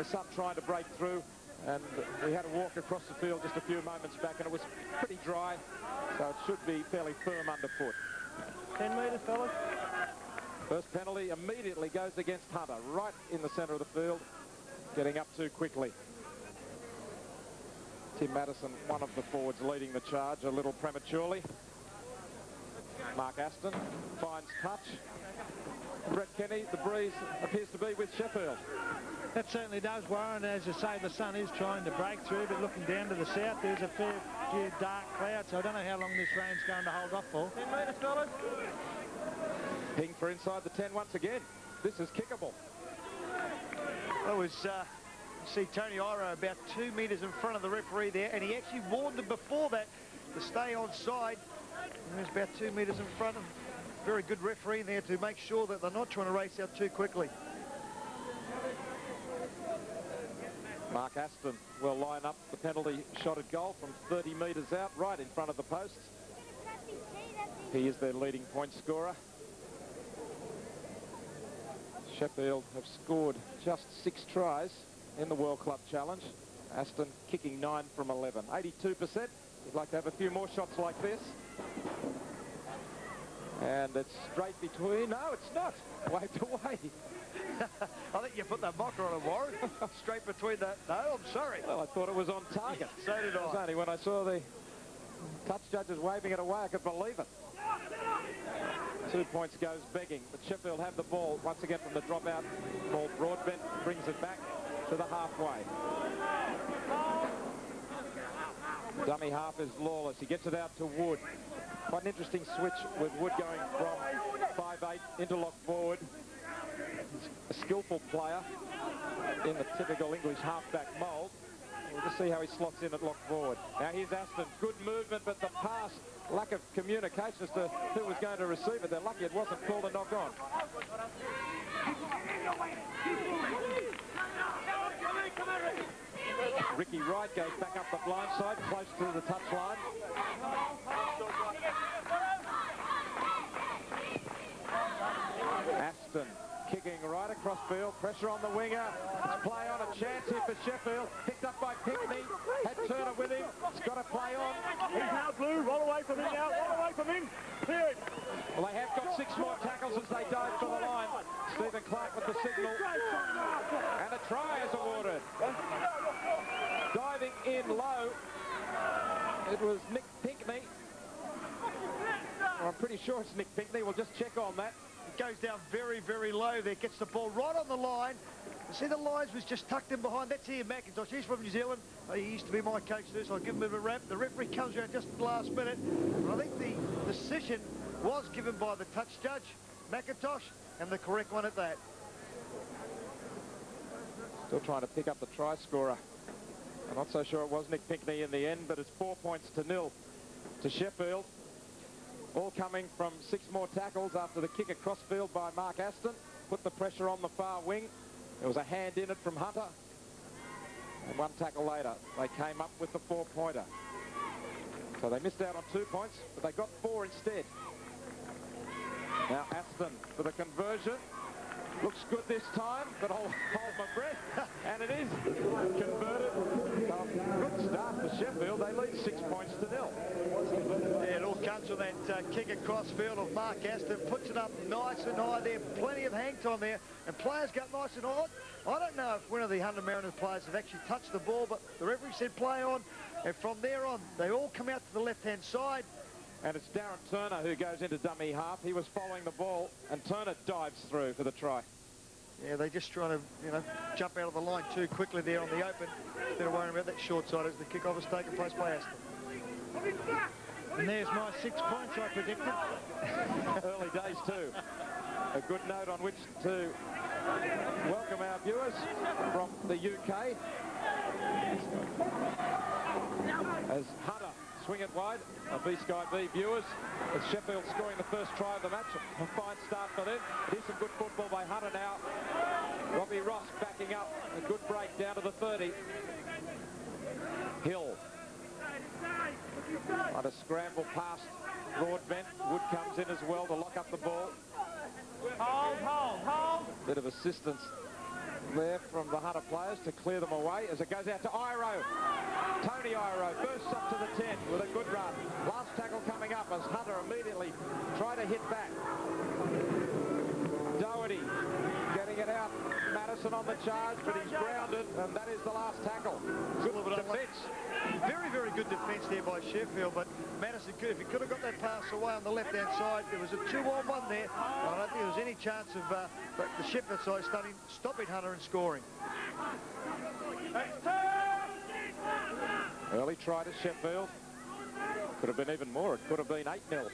son trying to break through, and he had to walk across the field just a few moments back, and it was pretty dry, so it should be fairly firm underfoot. 10 metres, fellas. First penalty immediately goes against Hunter, right in the centre of the field, getting up too quickly. Tim Maddison, one of the forwards leading the charge a little prematurely. Mark Aston finds touch. Brett Kenny, the breeze appears to be with Sheffield. That certainly does, Warren. As you say, the sun is trying to break through, but looking down to the south, there's a fair few dark clouds, so I don't know how long this rain's going to hold off for. 10 metres, fellas. Ping for inside the 10 once again. This is kickable. Well, it was, see Tony Iro about 2 metres in front of the referee there, and he actually warned them before that to stay on side. He was about 2 metres in front of him. Very good referee there to make sure that they're not trying to race out too quickly. Mark Aston will line up the penalty shot at goal from 30 metres out, right in front of the posts. He is their leading point scorer. Sheffield have scored just 6 tries in the World Club Challenge. Aston kicking 9 from 11. 82%. We'd like to have a few more shots like this. And it's straight between. No, it's not. Waved away. I think you put that mocker on a Warren. Straight between that. No, I'm sorry. Well, I thought it was on target. So did I. It was only when I saw the touch judges waving it away I could believe it. 2 points goes begging, but Sheffield have the ball once again from the dropout. Paul Broadbent brings it back to the halfway. Dummy half is Lawless. He gets it out to Wood. Quite an interesting switch with Wood going from 5'8" interlock forward. He's a skillful player in the typical English halfback mould. We'll just see how he slots in at lock forward. Now here's Aston. Good movement, but the pass, lack of communication as to who was going to receive it. They're lucky it wasn't called a knock on. Ricky Wright goes back up the blind side, close to the touchline. Aston kicking right across field, pressure on the winger. It's play on, a chance here for Sheffield. Picked up by Pickney, had Turner with him. He's got to play on. He's now blue, roll away from him now, roll away from him. Clear it. Well, they have got 6 more tackles as they dive for the line. Stephen Clark with the signal. And a try is awarded. Diving in low, it was Nick Pinkney. Well, I'm pretty sure it's Nick Pinkney. We'll just check on that. It goes down very, very low there. Gets the ball right on the line. You see the lines was just tucked in behind. That's Ian McIntosh. He's from New Zealand. He used to be my coach too, so I'll give him a bit of a rap. The referee comes around just at the last minute. And I think the decision was given by the touch judge, McIntosh, and the correct one at that. Still trying to pick up the try scorer. I'm not so sure it was Nick Pinkney in the end, but it's 4 points to 0 to Sheffield. All coming from 6 more tackles after the kick across field by Mark Aston. Put the pressure on the far wing. There was a hand in it from Hunter. And 1 tackle later, they came up with the 4-pointer. So they missed out on 2 points, but they got 4 instead. Now Aston for the conversion. Looks good this time, but I'll hold my breath. And it is converted. Good start for Sheffield. They lead 6 points to 0. Yeah, it all comes from that kick across field of Mark Aston. Puts it up nice and high there. Plenty of hang time there. And players got nice and high. I don't know if one of the Hunter Mariners players have actually touched the ball, but the referee said play on. And from there on, they all come out to the left-hand side. And it's Darren Turner who goes into dummy half. He was following the ball, and Turner dives through for the try. Yeah, they're just trying to, you know, jump out of the line too quickly there on the open. Instead of worrying about that short side as the kickoff has taken place by Aston. And there's my 6 points I predicted. Early days too. A good note on which to welcome our viewers from the UK. As Hunter swing it wide, B-Sky B viewers, with Sheffield scoring the first try of the match. A fine start for them. It is some good football by Hunter now. Robbie Ross backing up. A good break down to the 30. Hill. On a scramble past Broadbent. Wood comes in as well to lock up the ball. Hold. Bit of assistance there from the Hunter players to clear them away as it goes out to Iro. Tony Iro bursts up to the 10 with a good run. Last tackle coming up as Hunter immediately tried to hit back. Doherty getting it out. Madison on the charge, but he's grounded, and that is the last tackle. Good defence. Very, very good defence there by Sheffield, but Madison, if he could have got that pass away on the left-hand side, there was a 2-on-1 there. I don't think there was any chance of the Sheffield side stopping Hunter and scoring. Early try to Sheffield. Could have been even more. It could have been 8-0.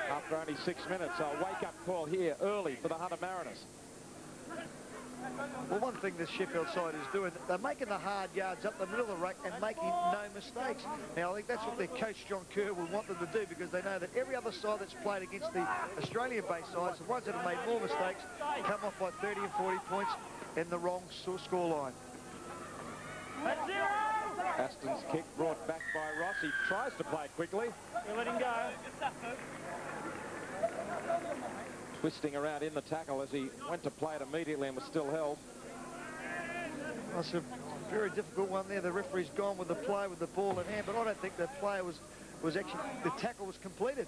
After only 6 minutes, a wake-up call here early for the Hunter Mariners. Well, one thing this Sheffield side is doing, they're making the hard yards up the middle of the ruck and making no mistakes. Now, I think that's what their coach, John Kerr, will want them to do, because they know that every other side that's played against the Australian-based sides, the ones that have made more mistakes, come off by 30 and 40 points in the wrong scoreline. Aston's kick brought back by Ross. He tries to play it quickly. We'll let him go. Twisting around in the tackle as he went to play it immediately and was still held. That's a very difficult one there. The referee's gone with the play with the ball in hand, but I don't think the player was actually, the tackle was completed.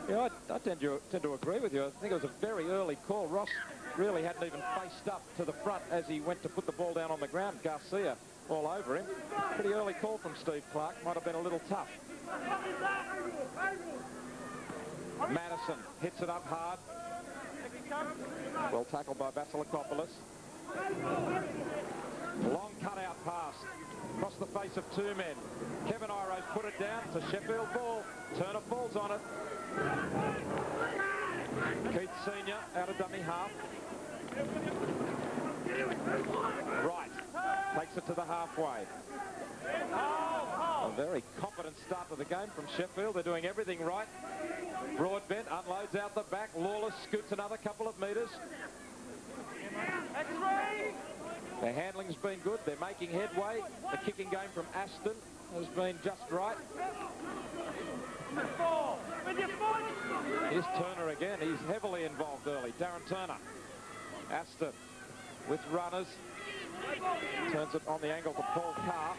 Yeah, I tend to agree with you. I think it was a very early call. Ross really hadn't even faced up to the front as he went to put the ball down on the ground. Garcia all over him. Pretty early call from Steve Clark. Might have been a little tough. Madison hits it up hard. Well tackled by Vasilakopoulos. Long cutout pass across the face of two men. Kevin Iro's put it down to Sheffield ball. Turner falls on it. Keith Senior out of dummy half. Right. Takes it to the halfway. A very confident start to the game from Sheffield. They're doing everything right. Broadbent unloads out the back. Lawless scoots another couple of metres. Their handling's been good. They're making headway. The kicking game from Aston has been just right. Here's Turner again. He's heavily involved early. Darren Turner. Aston with runners. Turns it on the angle to Paul Carr.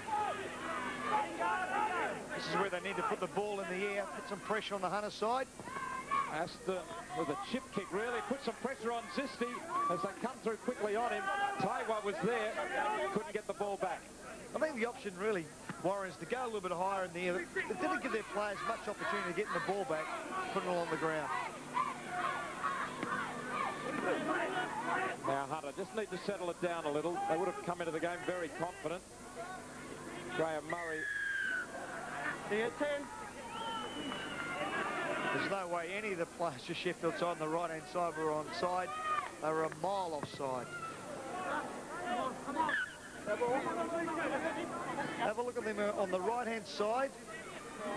This is where they need to put the ball in the air, put some pressure on the Hunter side. Aston with a chip kick, really put some pressure on Zisti as they come through quickly on him. Taiwa was there, couldn't get the ball back. I think the option really, Warren, is to go a little bit higher in the air. They didn't give their players much opportunity to get the ball back, putting it on the ground. Now Hunter just need to settle it down a little. They would have come into the game very confident. Graham Murray. Here, 10. There's no way any of the players to Sheffield side on the right-hand side were onside. They were a mile offside. Have a look at them on the right-hand side.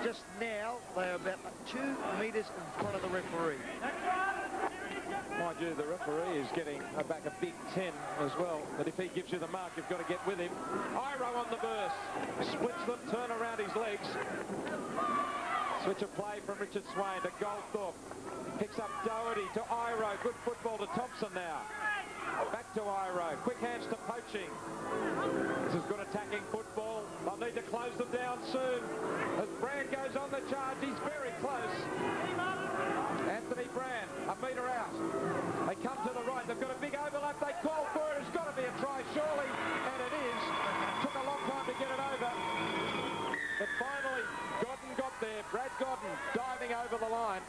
Just now, they are about 2 metres in front of the referee. Mind you, the referee is getting back a big 10 as well. But if he gives you the mark, you've got to get with him. Iro on the burst. Splits them, turn around his legs. Switch of play from Richard Swain to Goldthorpe. Picks up Doherty to Iro. Good football to Thompson now. Back to Iro. Quick hands to Poaching. This is good attacking football. They'll need to close them down soon. As Brand goes on the charge, he's very close. Anthony Brand, a metre out. They come to the right. They've got a big overlap. They call for it. It's got to be a try, surely. And it is. Took a long time to get it over. But finally, Godden got there. Brad Godden diving over the line.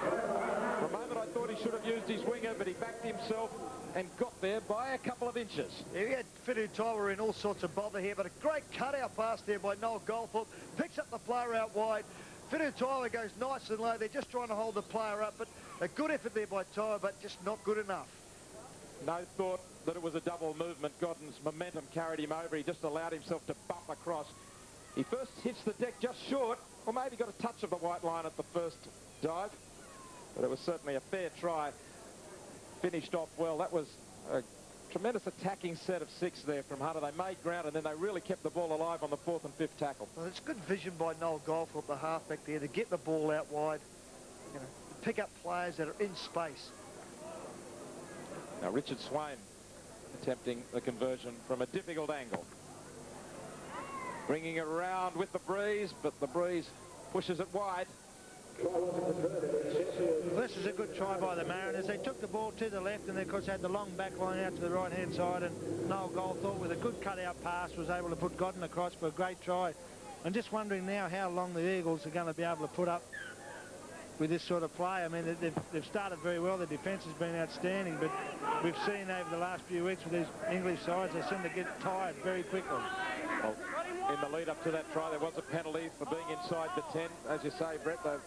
For a moment, I thought he should have used his winger, but he backed himself and got there by a couple of inches. Yeah, he had Fitu Tyler in all sorts of bother here, but a great cutout pass there by Noel Goldthorpe. Picks up the player out wide. Fitu Tyler goes nice and low. They're just trying to hold the player up, but a good effort there by Tyler, but just not good enough. No thought that it was a double movement. Godden's momentum carried him over. He just allowed himself to bump across. He first hits the deck just short, or maybe got a touch of the white line at the first dive. But it was certainly a fair try. Finished off well. That was a tremendous attacking set of 6 there from Hunter. They made ground and then they really kept the ball alive on the 4th and 5th tackle. Well, it's good vision by Noel Goldthorpe, the halfback there, to get the ball out wide, you know, pick up players that are in space. Now Richard Swain attempting the conversion from a difficult angle. Bringing it around with the breeze, but the breeze pushes it wide. This is a good try by the Mariners. They took the ball to the left and they, of course, had the long back line out to the right-hand side, and Noel Goldthorpe, with a good cut-out pass, was able to put Godden across for a great try. I'm just wondering now how long the Eagles are going to be able to put up with this sort of play. I mean, they've started very well. The defence has been outstanding, but we've seen over the last few weeks with these English sides, they seem to get tired very quickly. Well, in the lead up to that try, there was a penalty for being inside the 10. As you say, Brett, they've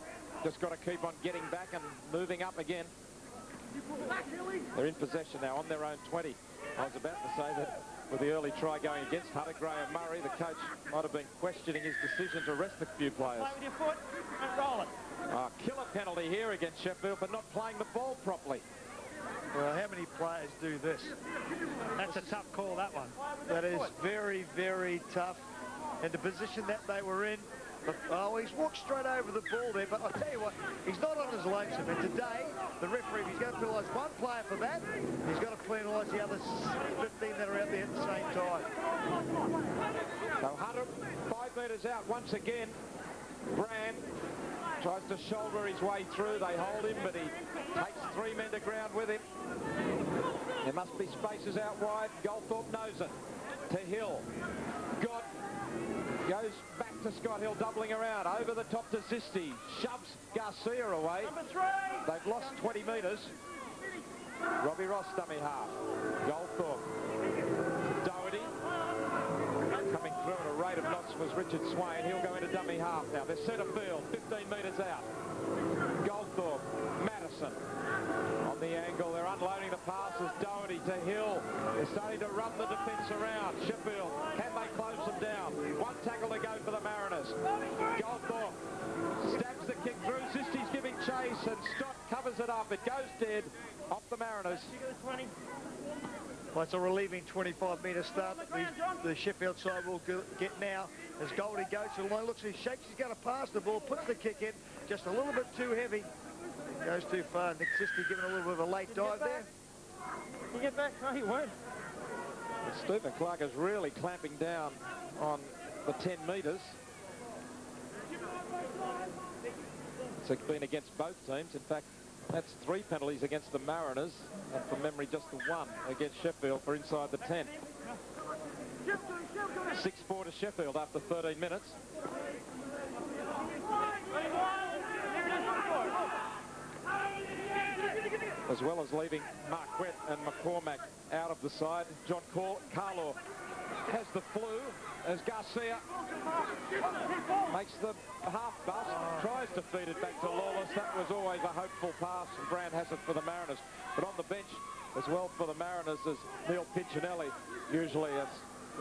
just got to keep on getting back and moving up again. They're in possession now on their own 20. I was about to say that with the early try going against Hunter, Graham Murray, the coach might have been questioning his decision to rest a few players. Play with your foot and roll it. Killer penalty here against Sheffield for not playing the ball properly. Well, how many players do this? That's a tough call, that one. That is very, very tough. And the position that they were in, oh, he's walked straight over the ball there, but I'll tell you what, he's not on his lonesome. And today, the referee, if he's going to penalise one player for that, he's got to penalise the other 15 that are out there at the same time. So Hunter, 5 metres out once again. Brand tries to shoulder his way through. They hold him, but he takes 3 men to ground with him. There must be spaces out wide. Goldthorpe knows it. To Hill. God goes back to Scott Hill, doubling around. Over the top to Zisti. Shoves Garcia away. Number 3. They've lost 20 metres. Robbie Ross, dummy half. Goldthorpe. Doherty. Coming through at a rate of knots was Richard Swain. He'll go into dummy half now. They're centre field, 15 metres out. Goldthorpe, Madison. On the angle, they're unloading the passes. Doherty to Hill. They're starting to run the defence around. Sheffield, can they close them down? One tackle to go for the Mariners. Goldthorpe stabs the kick through. Zisti's giving chase and Stott covers it up. It goes dead off the Mariners. Well, it's a relieving 25-metre start that the Sheffield side will get now as Goldie goes to the line, looks and shakes, he's going to pass the ball, puts the kick in, just a little bit too heavy. Goes too far. Nick Zisti giving a little bit of a late dive there. Can you get back? No, he won't. Stephen Clark is really clamping down on the 10 metres. It's been against both teams. In fact, that's 3 penalties against the Mariners, and from memory just the 1 against Sheffield for inside the 10. 6-4 to Sheffield after 13 minutes. As well as leaving Marquette and McCormack out of the side. John Carlaw has the flu as Garcia makes the half bust, tries to feed it back to Lawless. That was always a hopeful pass, and Brand has it for the Mariners. But on the bench as well for the Mariners is Neil Piccinelli, usually a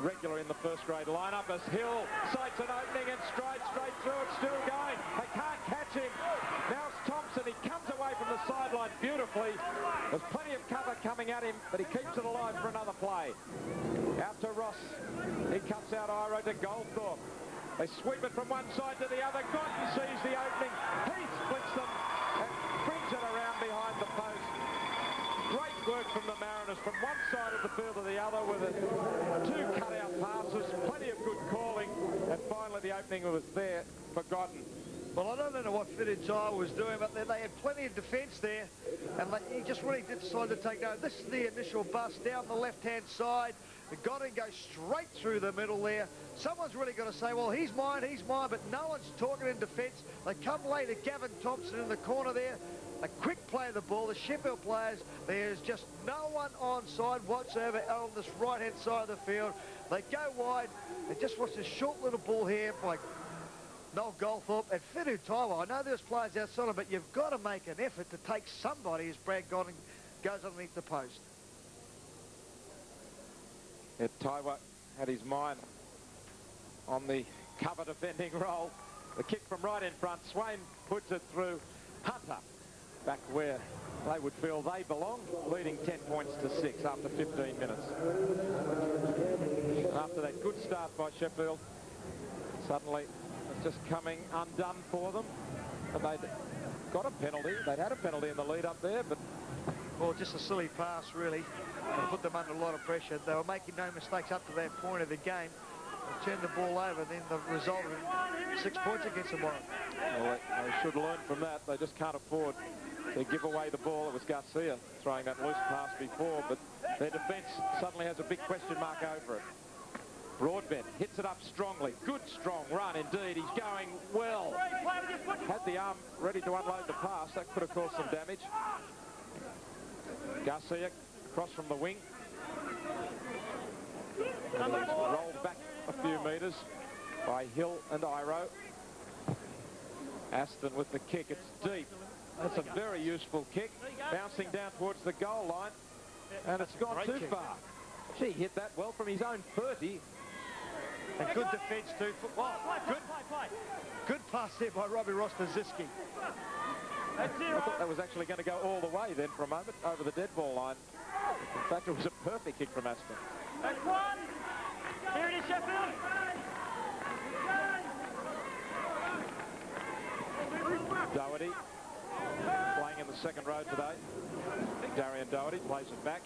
regular in the first-grade lineup, as Hill sights an opening and strides straight through it, still going. They can't catch him. Now it's Thompson. He comes away from the sideline beautifully. There's plenty of cover coming at him, but he keeps it alive for another play. Out to Ross. He cuts out Iro to Goldthorpe. They sweep it from one side to the other. Godden sees the opening. He splits them and brings it around behind the post. Great work from the Mariners from one side of the field to the other with 2 cut-out passes, plenty of good calling, and finally the opening was there for Godden. Well, I don't know what Fitted Tyler was doing, but they had plenty of defence there, and he just really did decide to take note. This is the initial bust down the left-hand side. The Godden goes straight through the middle there. Someone's really got to say, well, he's mine, but no one's talking in defence. They come later, Gavin Thompson in the corner there. A quick play of the ball. The Sheffield players, there's just no one onside whatsoever on this right-hand side of the field. They go wide. They just watch this short little ball here by Noel Goldthorpe and Fidu Taiwo. I know there's players outside, but you've got to make an effort to take somebody as Brad Godden goes underneath the post. Yeah, Taiwo had his mind on the cover defending role. The kick from right in front. Swain puts it through. Hunter back where they would feel they belong, leading 10 points to 6 after 15 minutes. After that good start by Sheffield, suddenly it's just coming undone for them. And they'd got a penalty. They'd had a penalty in the lead up there, but... Well, just a silly pass, really. and put them under a lot of pressure. They were making no mistakes up to that point of the game. They turned the ball over, then the result of 6 points against them. Well, they should learn from that. They just can't afford to give away the ball. It was Garcia throwing that loose pass before, but their defence suddenly has a big question mark over it. Broadbent hits it up strongly. Good, strong run indeed. He's going well. Had the arm ready to unload the pass. That could have caused some damage. Garcia across from the wing. And he's rolled back a few metres by Hill and Iro. Aston with the kick. It's deep. That's a very useful kick. Bouncing down towards the goal line. And it's gone too far. Gee, hit that well from his own 30. And good defence too. Good pass there by Robbie Ross to Ziski. I thought that was actually going to go all the way then for a moment over the dead ball line. In fact, it was a perfect kick from Aston. That's one. Here it is, Sheffield. Doherty playing in the second row today. Darian Doherty plays it back.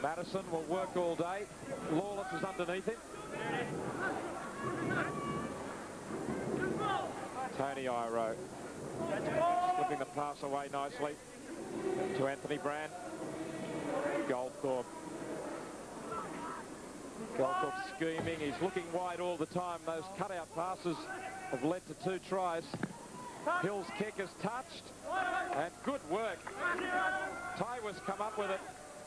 Madison will work all day. Lawless is underneath him. Tony Iro slipping the pass away nicely to Anthony Brand. Goldthorpe scheming. He's looking wide all the time. Those cutout passes have led to 2 tries. Hill's kick is touched, and good work. Tywers come up with it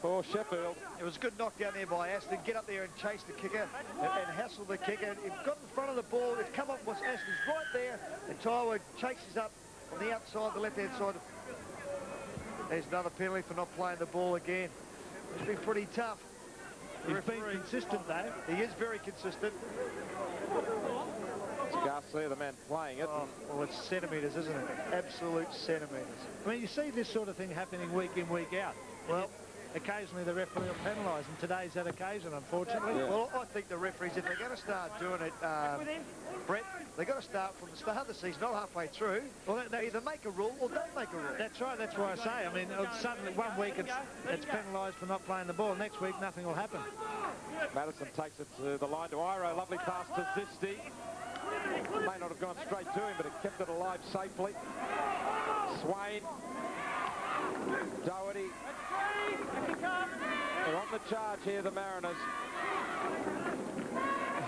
for Sheffield. It was a good knockdown there by Aston. Get up there and chase the kicker and hassle the kicker. It got in front of the ball. It's come up with Aston's right there, and Tywers chases up on the outside, the left-hand side. There's another penalty for not playing the ball again. It's been pretty tough. He's been consistent, though. He is very consistent. It's Garcia, the man playing it. Oh, well, it's centimetres, isn't it? Absolute centimetres. I mean, you see this sort of thing happening week in, week out. Well, occasionally the referee will penalise, and today's that occasion, unfortunately. Yeah. Well, I think the referees, if they're going to start doing it, Brett, they've got to start from the start of the season, not halfway through. Well, they either make a rule or don't make a rule. That's right, that's why I say. I mean, suddenly one week it's penalised for not playing the ball. Next week, nothing will happen. Madison takes it to the line to Iro. Lovely pass to Zisti. May not have gone straight to him, but it kept it alive safely. Swain. Doherty. They're on the charge here, the Mariners.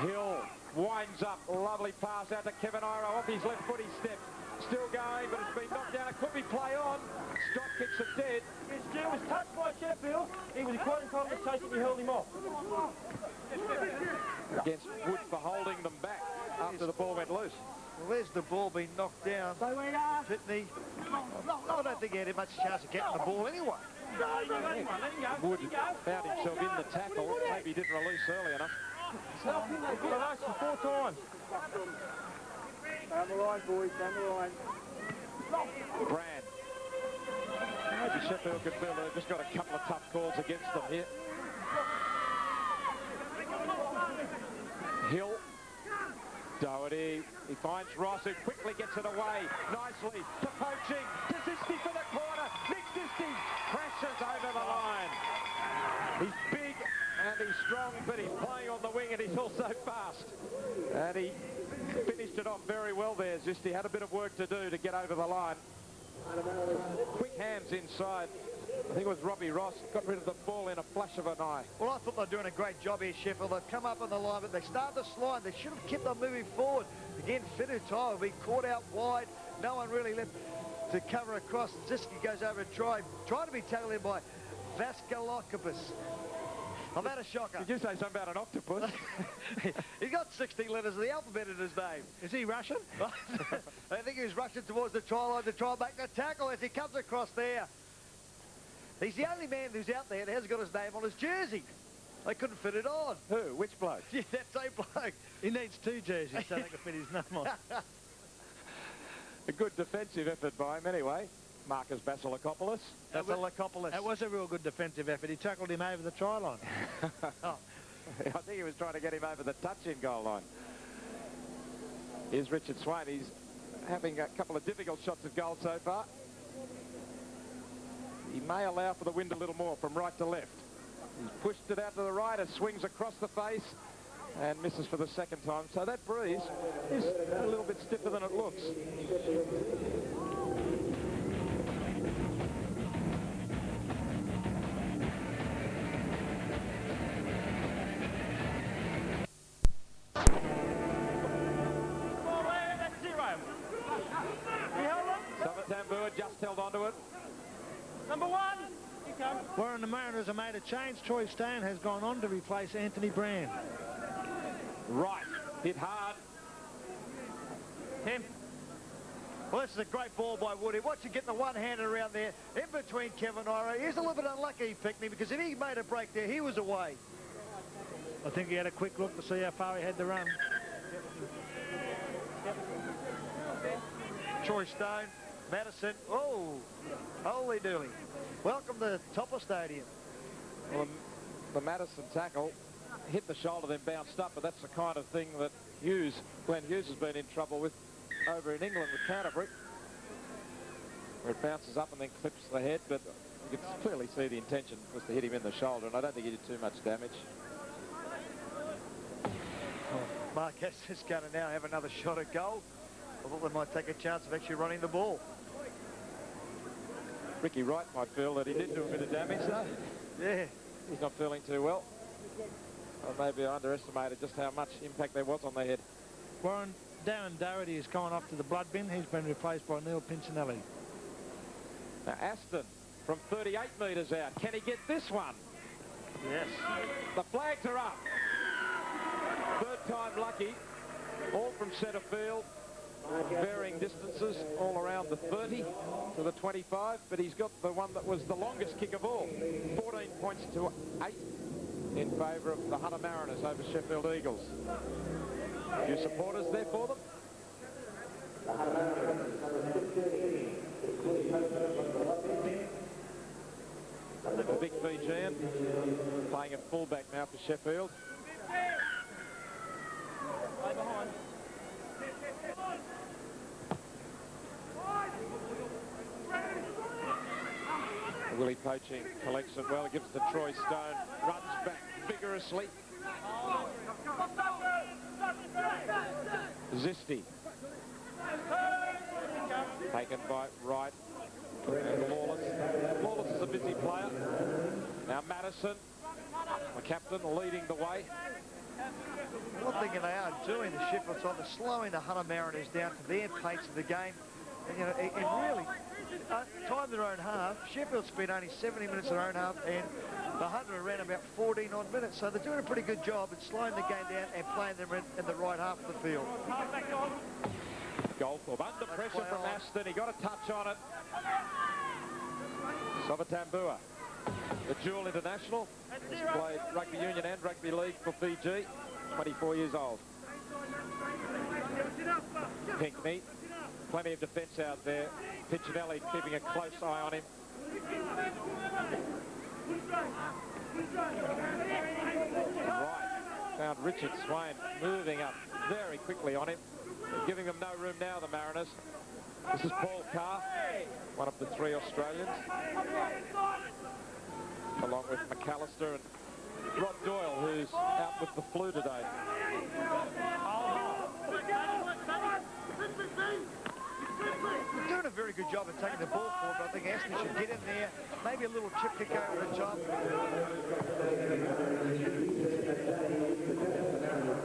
Hill winds up. Lovely pass out to Kevin Iro. Off his left foot, he stepped. Still going, but it's been knocked down. It could be play on. Strop kicks it dead. His was touched by Sheffield. He was quite entitled to chase it. We held him off. Against Wood for holding them back after the ball went loose. Well, there's the ball being knocked down. Pitney. I don't think he had much chance of getting the ball anyway. Wood found himself in the tackle. Maybe he didn't release early enough. Relax 4 times. Down the line, boys, down the line. Brand. Maybe Sheffield could feel they've just got a couple of tough calls against them here. Hill. Doherty. He finds Ross, who quickly gets it away nicely to poaching. To Zisti for the corner. Nick Zisti crashes over the line. He's big and he's strong, but he's playing on the wing and he's also fast. And he finished it off very well there. Zisti had a bit of work to do to get over the line. Quick hands inside. I think it was Robbie Ross. Got rid of the ball in a flash of an eye. Well, I thought they were doing a great job here, Sheffield. They've come up on the line, but they started to slide. They should have kept on moving forward. Again, Fitu Tyler being caught out wide. No one really left to cover across. Ziski goes over and trying to be tackled in by Vaskalokopoulos. I've had a shocker. Did you say something about an octopus? He's got 16 letters of the alphabet in his name. Is he Russian? I think he was rushing towards the try line to try and make the tackle as he comes across there. He's the only man who's out there that hasn't got his name on his jersey. They couldn't fit it on. Who? Which bloke? Yeah, that same bloke. He needs 2 jerseys so they can fit his name on. A good defensive effort by him anyway. Marcus Vasilakopoulos. That was a real good defensive effort. He tackled him over the try line. I think he was trying to get him over the touch-in goal line. Here's Richard Swain. He's having a couple of difficult shots at goal so far. he may allow for the wind a little more from right to left. He's pushed it out to the right, it swings across the face and misses for the second time. So that breeze is a little bit stiffer than it looks. Tambua just held onto it. Number 1. Warren, the Mariners have made a change. Troy Stone has gone on to replace Anthony Brand. Right. Hit hard. 10. Well, this is a great ball by Woody. Watch him getting the one-hander around there in between Kevin Ira. He's a little bit unlucky, Pickney, because if he made a break there, he was away. I think he had a quick look to see how far he had to run. Troy Stone. Madison, oh, holy dooly. Welcome to Topper Stadium. Well, the Madison tackle hit the shoulder, then bounced up, but that's the kind of thing that Glenn Hughes has been in trouble with over in England with Canterbury, where it bounces up and then clips the head, but you can clearly see the intention was to hit him in the shoulder, and I don't think he did too much damage. Marquez is going to now have another shot at goal. I thought they might take a chance of actually running the ball. Ricky Wright might feel that he did do a bit of damage, though. Yeah. He's not feeling too well. Or maybe I underestimated just how much impact there was on their head. Warren, Darren Doherty has gone off to the blood bin. He's been replaced by Neil Pincinelli. Now, Aston from 38 metres out. Can he get this one? Yes. The flags are up. Third time lucky. All from centre field. Varying distances all around the 30 to the 25, but he's got the one that was the longest kick of all. 14 points to 8 in favour of the Hunter Mariners over Sheffield Eagles. A few supporters there for them. The big Fijian playing at fullback now for Sheffield. Willie Poaching collects it well, gives it to Troy Stone, runs back vigorously. Zisti. Taken by Wright and Lawless. Lawless is a busy player. Now Madison, the captain, leading the way. One thing they are doing, the Sheffield side, they're slowing the Hunter Mariners down to their pace of the game. And, you know, and really, time their own half. Sheffield spent only 70 minutes their own half, and the Hunter around about 14 odd minutes. So they're doing a pretty good job at slowing the game down and playing them in the right half of the field. Goldthorpe under pressure from Aston. He got a touch on it. Tambua, the dual international. He's played rugby union and rugby league for Fiji. 24 years old. Pinkney. Plenty of defence out there. Pincinelli keeping a close eye on him. Right. Found Richard Swain moving up very quickly on him. They're giving them no room now, the Mariners. This is Paul Carr, one of the 3 Australians, along with McAllister and Rod Doyle, who's out with the flu today. They're doing a very good job of taking the ball forward, but I think Aston should get in there. Maybe a little chip kick over the top.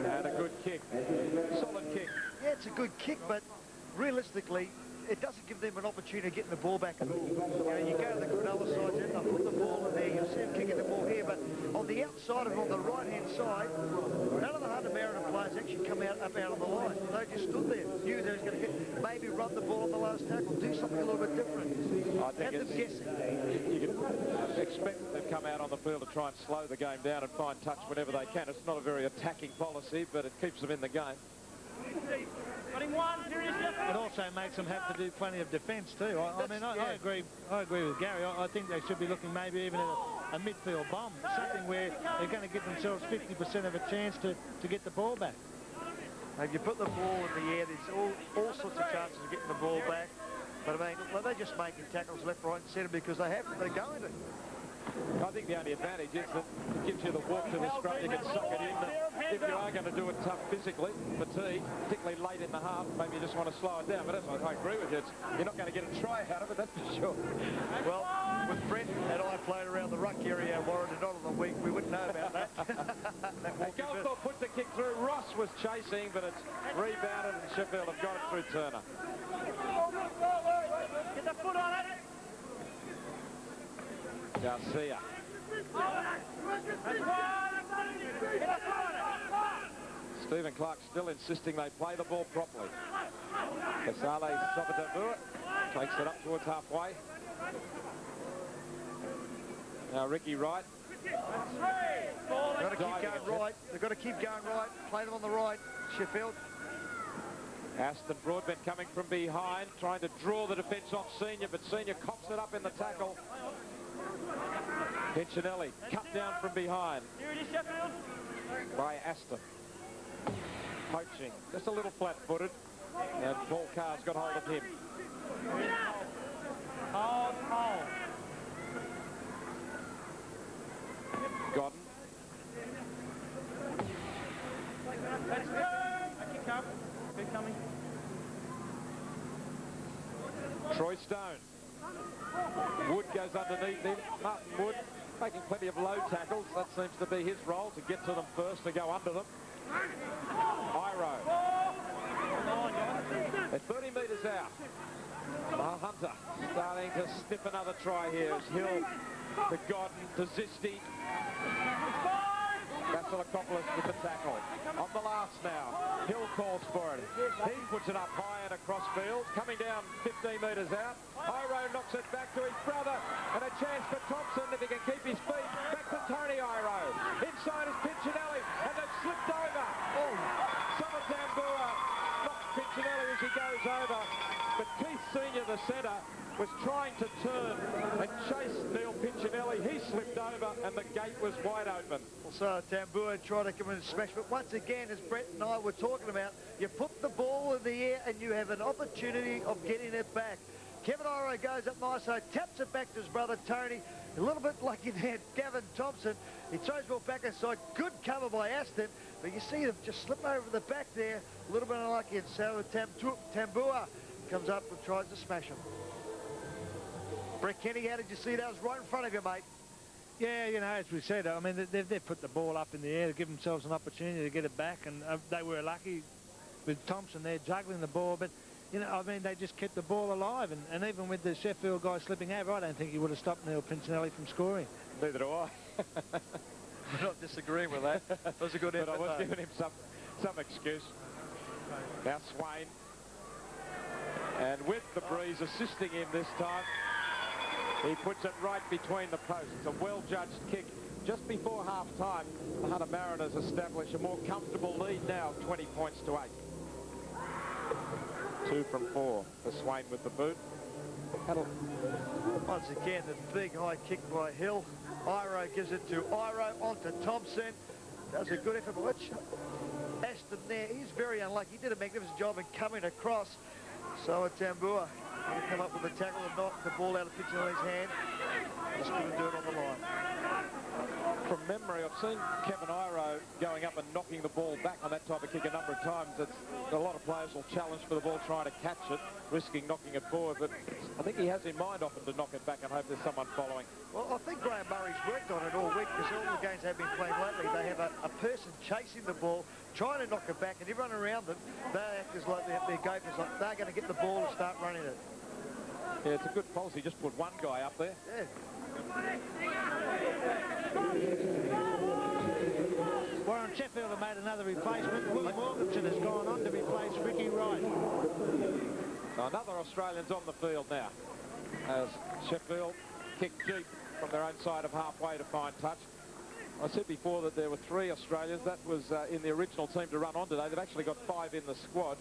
And a good kick. Solid kick. Yeah, it's a good kick, but realistically, it doesn't give them an opportunity of getting the ball back at all. You know, you go to the Cronulla side, they'll put the ball in there, you'll see them kicking the ball here, but on the outside and on the right-hand side, none of the Hunter Mariner players actually come out up out on the line. They just stood there, knew they was going to get, maybe run the ball on the last tackle, do something a little bit different. I think Have them guessing. You can expect them to come out on the field to try and slow the game down and find touch whenever they can. It's not a very attacking policy, but it keeps them in the game. It also makes them have to do plenty of defence too. I agree with Gary. I think they should be looking maybe even at a midfield bomb, something where they're going to give themselves 50% of a chance to get the ball back. If you put the ball in the air, there's all sorts of chances of getting the ball back. But I mean, well, they're just making tackles left, right and centre because they have to. They're going to. I think the only advantage is that it gives you the walk to the scrum. You can suck it in. That if you are going to do it tough physically, fatigue, particularly late in the half, maybe you just want to slow it down. But I agree with you. You're not going to get a try out of it, that's for sure. Well, with Brent and I played around the ruck area at Warren not on the week, we wouldn't know about that. Goldthorpe puts the kick through. Ross was chasing, but it's rebounded, and Sheffield have got it through Turner. Get the foot on it. Garcia. Stephen Clark still insisting they play the ball properly. Casale Sabadabua takes it up towards halfway. Now Ricky Wright. They've got to keep going right. They've got to keep going right. Play them on the right, Sheffield. Aston Broadbent coming from behind, trying to draw the defence off Senior, but Senior cops it up in the tackle. Pinchinelli cut down from behind by Aston. Poaching, just a little flat-footed, and Paul Carr's got hold of him. Hold. Godden. Keep coming. Troy Stone. Wood goes underneath him. Martin Wood making plenty of low tackles. That seems to be his role, to get to them first, to go under them. Iro. They're 30 metres out. Hunter starting to sniff another try here as Hill to Godden to Zisti. Vasilakopoulos with the tackle. On the last now. Hill calls for it. He puts it up high and across field. Coming down 15 metres out. Iro knocks it back to his brother. And a chance for Thompson if he can keep his feet. Back to Tony Iro. Inside is Pinchinelli. And they've slipped over. Oh, Samatambua knocks Pinchinelli as he goes over. But Keith Senior, the centre, was trying to turn and chase Neil Pinchinelli. He slipped over and the gate was wide open. So Tambua tried to come in and smash, but once again, as Brett and I were talking about, you put the ball in the air and you have an opportunity of getting it back. Kevin Iro goes up nice, so taps it back to his brother Tony. A little bit lucky there, Gavin Thompson. He throws the ball back inside. Good cover by Aston, but you see them just slip over the back there. A little bit unlucky, and so Tambua comes up and tries to smash him. Brett Kenny, how did you see that? Was right in front of you, mate. Yeah, you know, as we said, I mean, they've put the ball up in the air to give themselves an opportunity to get it back, and they were lucky with Thompson there juggling the ball, but, you know, I mean, they just kept the ball alive, and even with the Sheffield guy slipping over, I don't think he would have stopped Neil Pinchinelli from scoring. Neither do I. I'm not disagreeing with that. That was a good effort. But I was giving him some excuse. Now Swain. And with the breeze assisting him this time, he puts it right between the posts. A well-judged kick. Just before half-time, the Hunter Mariners establish a more comfortable lead now, 20 points to 8. 2 from 4 for Swain with the boot. Once again, the big high kick by Hill. Iro gives it to Iro, onto Thompson. Does a good effort. Watch Aston there. He's very unlucky. He did a magnificent job in coming across. So Tambua going to come up with a tackle and knock the ball out of Pinchinelli's hand. Just couldn't do it on the line. From memory, I've seen Kevin Iro going up and knocking the ball back on that type of kick a number of times. A lot of players will challenge for the ball, trying to catch it, risking knocking it forward. But I think he has in mind often to knock it back and hope there's someone following. Well, I think Graham Murray's worked on it all week, because all the games have been playing lately. They have a person chasing the ball, trying to knock it back, and everyone around them, they act as like their gophers, like they're going to get the ball and start running it. Yeah, it's a good policy. Just put one guy up there. Yeah. Warren, Sheffield have made another replacement. Willie Morganson has gone on to replace Ricky Wright. Another Australian's on the field now, as Sheffield kick deep from their own side of halfway to find touch. I said before that there were 3 Australians. That was in the original team to run on today. They've actually got 5 in the squad.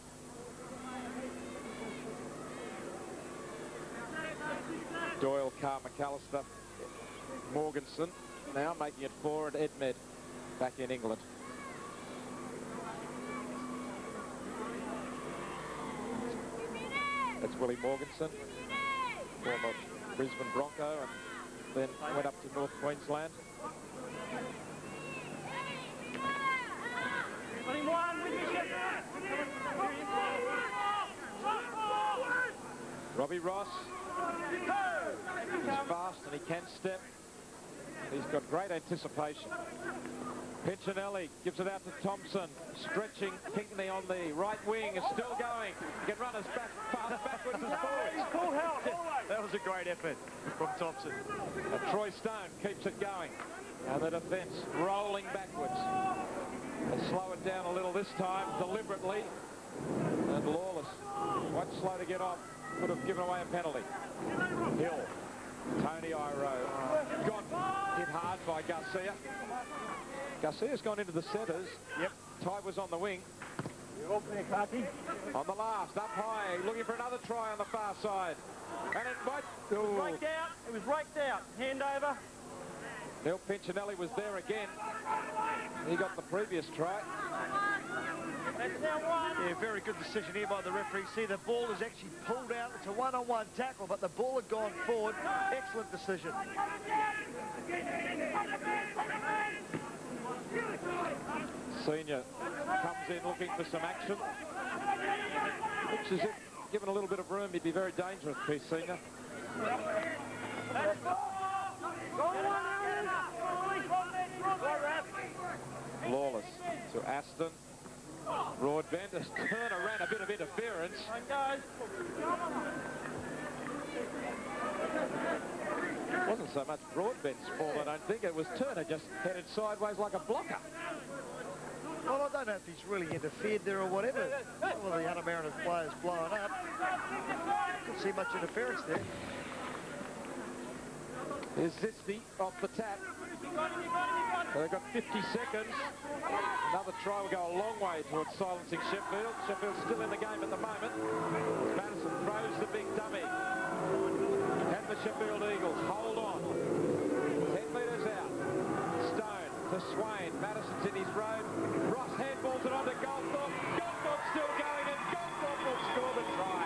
Doyle, Carr, McAllister, Morganson now making it 4, and Ed Med back in England. That's Willie Morganson, former Brisbane Bronco, and then went up to North Queensland. Robbie Ross, he's fast and he can step. He's got great anticipation. Pincinelli gives it out to Thompson, stretching Pinckney on the right wing, is still going. He can run us fast backwards and forwards. Cool help. That was a great effort from Thompson. And Troy Stone keeps it going. And the defence rolling backwards. They slow it down a little this time, deliberately. And Lawless, quite slow to get off, could have given away a penalty. Hill, Tony Iro, got hit hard by Garcia. Garcia's gone into the centres. Yep. Ty was on the wing. On the last, up high, looking for another try on the far side. And it might... Raked out. It was raked out. Hand over. Neil Pincinelli was there again. He got the previous try. That's now one. Yeah, very good decision here by the referee. See, the ball is actually pulled out. It's a one-on-one tackle, but the ball had gone forward. Excellent decision. Senior comes in looking for some action. Looks as if, given a little bit of room, he'd be very dangerous, Keith Senior. Lawless to Aston. Broadbent, as Turner ran a bit of interference. It wasn't so much Broadbent's fault, I don't think. It was Turner just headed sideways like a blocker. Well, I don't know if he's really interfered there or whatever. Well, the Hunter Mariners players blowing up. Couldn't see much interference there. Here's Zisby off the tap. So they've got 50 seconds. Another try will go a long way towards silencing Sheffield. Sheffield's still in the game at the moment. Madison throws the big dummy. Can the Sheffield Eagles hold on? 10 metres out. Stone to Swain. Madison's in his road. Ross handballs it onto Goldthorpe. Goldthorpe's still going, and Goldthorpe will score the try.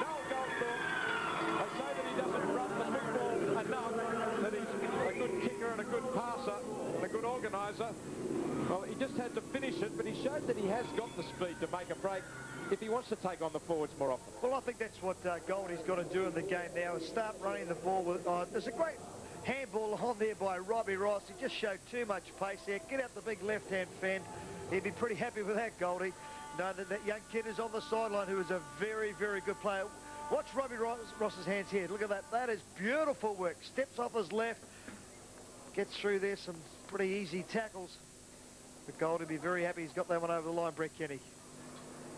Noel Goldthorpe. They say that he doesn't run the football enough, that he's a good kicker and a good passer and a good organiser. Well, he just had to finish it, but he showed that he has got the speed to make a break if he wants to take on the forwards more often. Well, I think that's what Goldie's got to do in the game now, is start running the ball. There's a great handball on there by Robbie Ross. He just showed too much pace there. Get out the big left-hand fend. He'd be pretty happy with that, Goldie. No, that young kid is on the sideline who is a very, very good player. Watch Robbie Ross's hands here. Look at that. That is beautiful work. Steps off his left. Gets through there. Some pretty easy tackles. But Goldie will be very happy he's got that one over the line, Brett Kenny.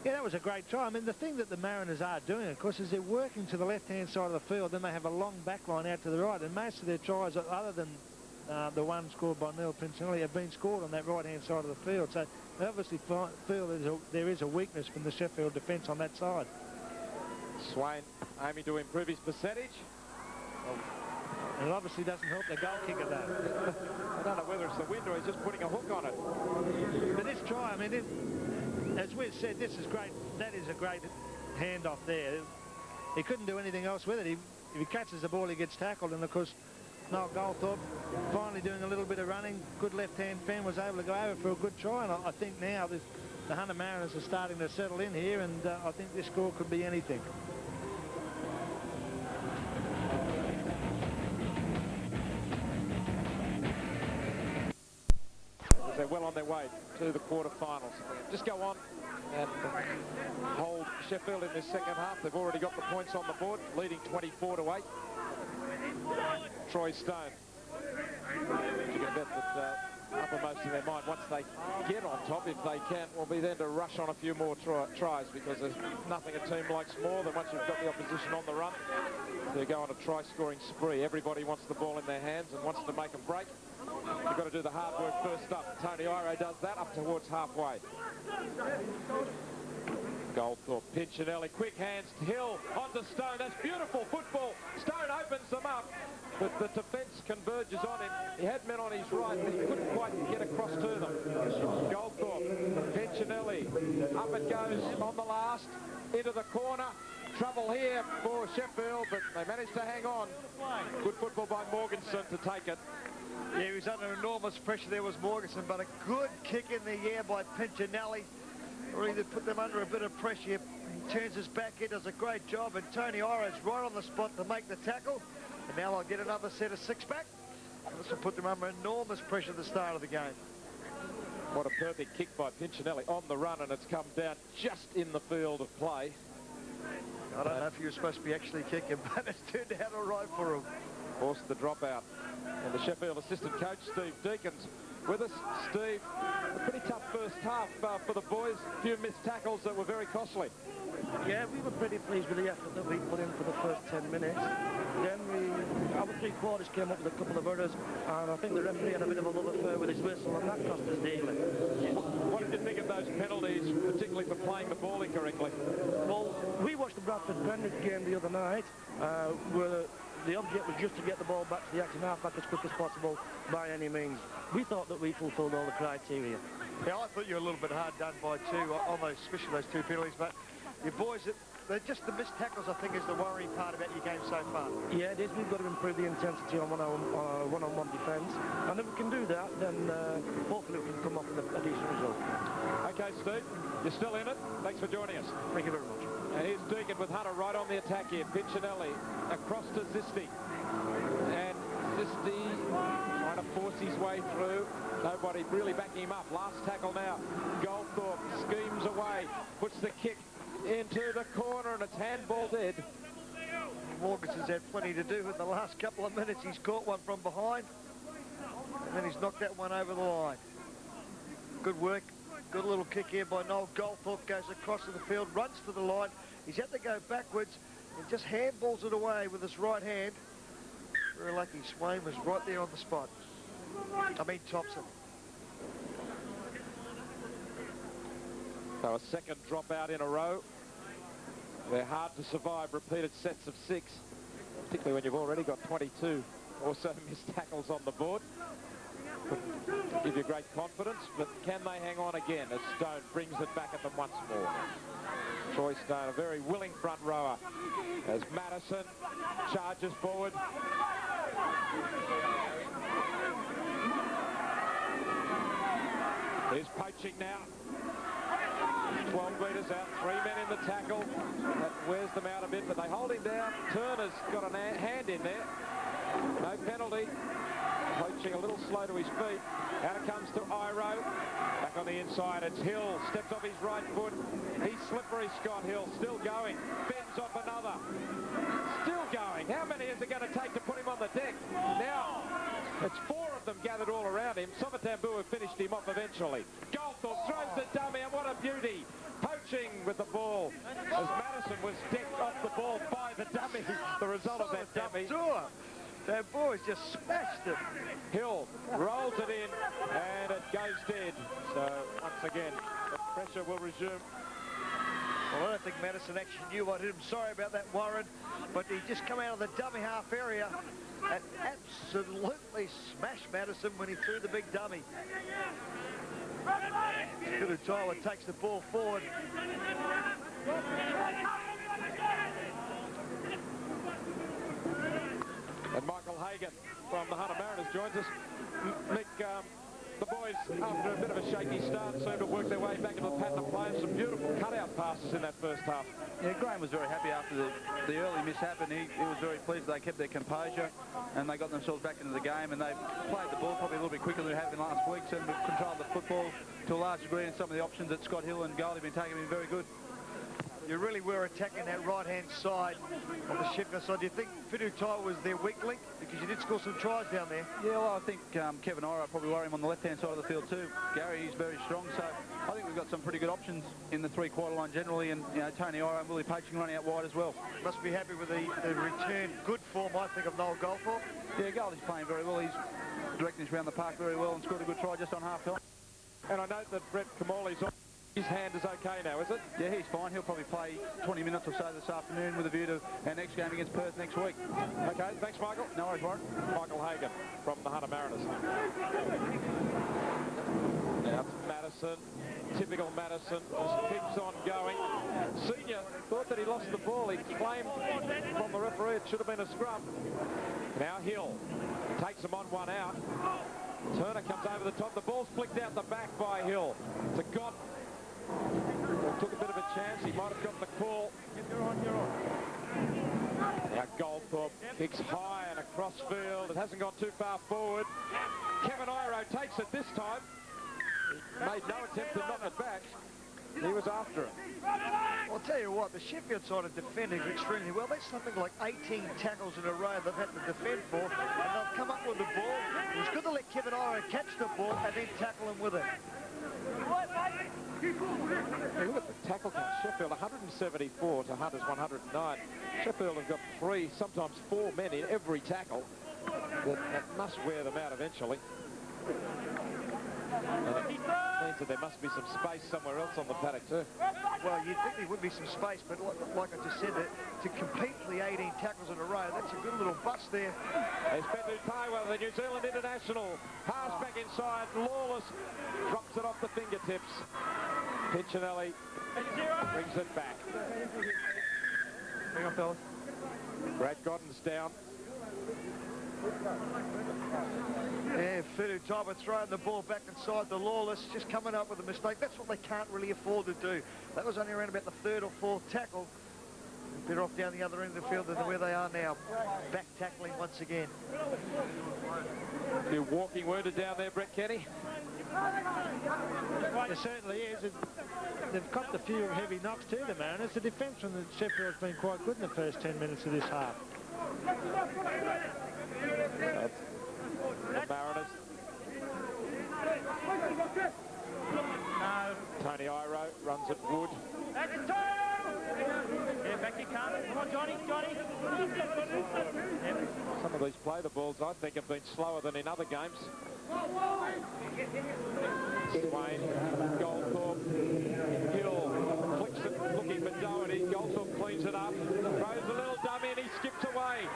Yeah, that was a great try. I mean, the thing that the Mariners are doing, of course, is they're working to the left-hand side of the field, then they have a long back line out to the right, and most of their tries, other than the one scored by Neil Pincinelli, have been scored on that right-hand side of the field. So they obviously feel there is a weakness from the Sheffield defence on that side. Swain aiming to improve his percentage. And it obviously doesn't help the goal kicker, though. I don't know whether it's the wind or he's just putting a hook on it. But this try, I mean, as we've said, this is great. That is a great handoff there. He couldn't do anything else with it. If he catches the ball, he gets tackled. And, of course, Noel Goldthorpe finally doing a little bit of running. Good left-hand fan, was able to go over for a good try. And I think now the Hunter Mariners are starting to settle in here, and I think this score could be anything. They're well on their way to the quarterfinals. Just go on and hold Sheffield in this second half. They've already got the points on the board, leading 24-8. Troy Stone. You can bet that uppermost in their mind, once they get on top, if they can, will be then to rush on a few more tries, because there's nothing a team likes more than once you've got the opposition on the run, they go on a try-scoring spree. Everybody wants the ball in their hands and wants to make a break. You've got to do the hard work first up. Tony Iro does that up towards halfway. Goldthorpe, Pincinelli, quick hands, Hill onto Stone. That's beautiful football. Stone opens them up, but the defence converges on him. He had men on his right, but he couldn't quite get across to them. Goldthorpe, Pincinelli, up it goes on the last, into the corner. trouble here for Sheffield, but they managed to hang on. Good football by Morganson to take it. Yeah, he was under enormous pressure. There was Morganson, but a good kick in the air by Pinchinelli. Really did put them under a bit of pressure. He turns his back in, does a great job, and Tony Ira's right on the spot to make the tackle. And now they'll get another set of six-back. And this will put them under enormous pressure at the start of the game. What a perfect kick by Pinchinelli on the run, and it's come down just in the field of play. I don't know if he was supposed to be actually kicking, but it's turned out all right for him. Forced the dropout. And the Sheffield assistant coach, Steve Deakins, with us. Steve, a pretty tough first half for the boys. A few missed tackles that were very costly. Yeah, we were pretty pleased with the effort that we put in for the first 10 minutes. Then our three quarters came up with a couple of errors, and I think the referee had a bit of a love affair with his whistle, and that cost us dearly. What did you think of those penalties, particularly for playing the ball incorrectly? Well, we watched the Bradford-Penrith game the other night, where the object was just to get the ball back to the active halfback as quick as possible by any means. We thought that we fulfilled all the criteria. Yeah, I thought you were a little bit hard done by two on those, especially those two penalties, but your boys, they're just the missed tackles, I think, is the worrying part about your game so far. Yeah, it is. We've got to improve the intensity on one-on-one defence, and if we can do that, then hopefully we can come up with a decent result. Okay, Steve, you're still in it. Thanks for joining us. Thank you very much. And here's Deacon with Hunter right on the attack here. Pinchinelli across to Zisti. And Zisti trying to force his way through. Nobody really backing him up. Last tackle now. Goldthorpe schemes away. Puts the kick into the corner, and it's handball dead. Morganson's had plenty to do in the last couple of minutes. He's caught one from behind, and then he's knocked that one over the line. Good work. Good little kick here by Noel Goldthorpe. Goes across to the field, runs to the line. He's had to go backwards and just handballs it away with his right hand. Very lucky. Swain was right there on the spot. Thompson. So a second dropout in a row. They're hard to survive repeated sets of 6, particularly when you've already got 22 or so missed tackles on the board. Could give you great confidence, but can they hang on again as Stone brings it back at them once more? Troy Stone, a very willing front rower, as Madison charges forward. Here's poaching now. 12 metres out, 3 men in the tackle. That wears them out a bit, but they hold him down. Turner's got a hand in there. No penalty. Poaching a little slow to his feet. Out it comes to Iro. Back on the inside, it's Hill. Steps off his right foot. He's slippery, Scott Hill. Still going. Bends off another. Still going. How many is it going to take to put him on the deck? Now, it's 4 of them gathered all around him. Somatambu have finished him off eventually. Goldthorpe throws the dummy, and what a beauty. Poaching with the ball as Madison was decked off the ball by the dummy. The result of that dummy. That boys just smashed it. Hill rolls it in, and it goes dead. So, once again, the pressure will resume. Well, I don't think Madison actually knew what hit him. Sorry about that, Warren. But he just come out of the dummy half area and absolutely smashed Madison when he threw the big dummy. Tyler takes the ball forward. And Michael Hagan from the Hunter Mariners joins us. Mick, the boys, after a bit of a shaky start, seem to work their way back into the pattern of play. Some beautiful cutout passes in that first half. Yeah, Graham was very happy after the early mishap, and he was very pleased they kept their composure and they got themselves back into the game, and they played the ball probably a little bit quicker than they have in last week, and controlled the football to a large degree, and some of the options that Scott Hill and Goldie have been taking have been very good. You really were attacking that right-hand side of the Sheffield side. Do you think Finutai was their weak link? Because you did score some tries down there. Yeah, well, I think Kevin Ira probably worry him on the left-hand side of the field too. Gary, he's very strong, so I think we've got some pretty good options in the three-quarter line generally, and Tony Ira and Willie Poaching running out wide as well. Must be happy with the return, good form, I think, of Noel Goldthorpe. Yeah, Goldie's playing very well. He's directing us around the park very well and scored a good try just on half-time. And I note that Brett Kamali's on. His hand is okay now, is it? Yeah, he's fine. He'll probably play 20 minutes or so this afternoon with a view to our next game against Perth next week. Okay, thanks, Michael. No worries, Warren. Michael Hagan from the Hunter Mariners. Now it's Madison. Madison. Typical Madison just keeps on going. Senior thought that he lost the ball. He claimed from the referee it should have been a scrum. Now Hill takes him on one out. Turner comes over the top. The ball's flicked out the back by Hill to Gott. Took a bit of a chance. He might have got the call. You're on. Now Goldthorpe kicks high and across field. It hasn't gone too far forward. Kevin Iro takes it this time. Made no attempt to knock it back. He was after it. I'll tell you what, the Sheffield side are defending extremely well. That's something like 18 tackles in a row they've had to defend for, and they'll come up with the ball. It's good to let Kevin Iro catch the ball and then tackle him with it. Hey, look at the tackle count. Sheffield 174 to Hunter's 109. Sheffield have got 3, sometimes 4 men in every tackle. That must wear them out eventually. And it means that there must be some space somewhere else on the paddock too. Well, you'd think there would be some space, but like I just said, to compete for the 18 tackles in a row, that's a good little bust there. There's Bendu Taiwa, the New Zealand international. Pass back inside. Lawless drops it off the fingertips. Piccinelli brings it back. Hang on, fellas. Brad Godden's down. Yeah, Fidu Taiwa throwing the ball back inside the Lawless, just coming up with a mistake. That's what they can't really afford to do. That was only around about the 3rd or 4th tackle. Better off down the other end of the field than where they are now. Back tackling once again. You're walking wounded down there, Brett Kenny. It certainly is. They've copped a few heavy knocks to the Mariners. The defence from the Sheffield has been quite good in the first 10 minutes of this half. The Mariners. No. Tony Iro runs at Wood. Back it, yeah, back you come. Come on, Johnny. Yep. Some of these play the balls, I think, have been slower than in other games. Swain, Goldthorpe, Hill flicks it, looking for Doherty. Goldthorpe cleans it up, throws a little dummy and he skips away.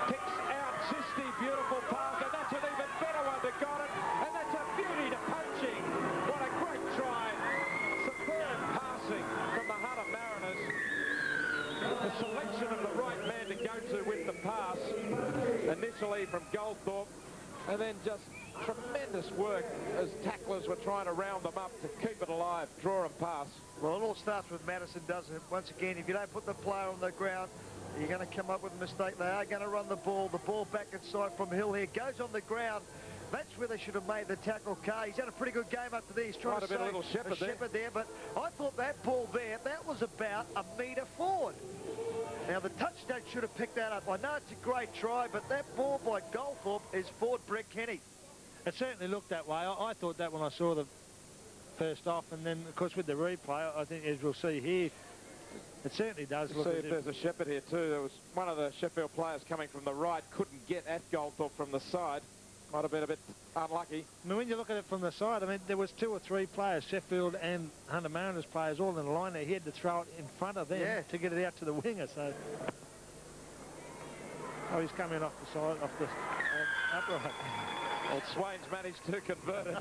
Kicks out Sisti, beautiful pass, and that's an even better one to Goddard, and that's a beauty to Poaching. What a great try. Superb passing from the Hunter Mariners. The selection of the right man to go to with the pass, initially from Goldthorpe, and then just tremendous work as tacklers were trying to round them up to keep it alive, draw and pass. Well, it all starts with Madison, doesn't it? Once again, if you don't put the player on the ground, you're going to come up with a mistake. They are going to run the ball back inside from Hill here. Goes on the ground. That's where they should have made the tackle. Carr, he's had a pretty good game up to there. He's trying to save a little Shepherd there. But I thought that ball there, that was about a metre forward. Now, the touchdown should have picked that up. I know it's a great try, but that ball by Goldthorpe is for Brett Kenny. It certainly looked that way. I thought that when I saw the first off, and then, of course, with the replay, I think, as we'll see here, it certainly does look as if there's a Shepherd here, too. There was one of the Sheffield players coming from the right, couldn't get at Goldthorpe from the side. Might have been a bit unlucky. I mean, when you look at it from the side, I mean, there was 2 or 3 players, Sheffield and Hunter Mariners players, all in the line there. He had to throw it in front of them to get it out to the winger. So, he's coming off the side, off the upright. Well, Swain's managed to convert it.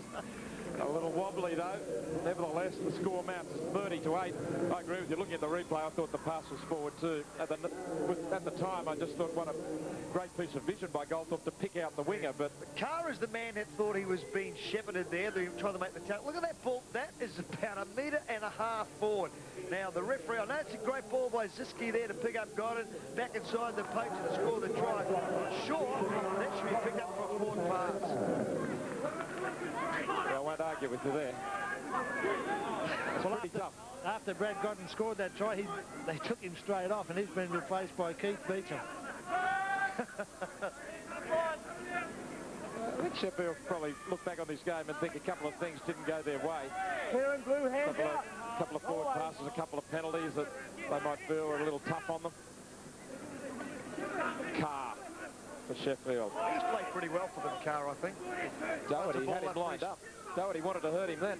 A little wobbly, though. Nevertheless, the score amounts 30-8. I agree with you. Looking at the replay, I thought the pass was forward, too. At the time, I just thought what a great piece of vision by Goldthorpe to pick out the winger. But Carr is the man that thought he was being shepherded there. They were trying to make the tackle. Look at that ball. That is about 1.5 metres forward. Now, the referee, I know it's a great ball by Ziski there to pick up Goddard back inside the poach to score the try. But sure, that should be picked up for a forward pass. I won't argue with you there. It's pretty tough. After Brad Godden scored that try, they took him straight off, and he's been replaced by Keith Beecham. I think Sheffield probably look back on this game and think a couple of things didn't go their way. Clear and blue, hands out. A couple of forward passes, a couple of penalties that they might feel were a little tough on them. Carr for Sheffield. He's played pretty well for them, Carr, I think. Doherty had him lined up. Doherty wanted to hurt him then.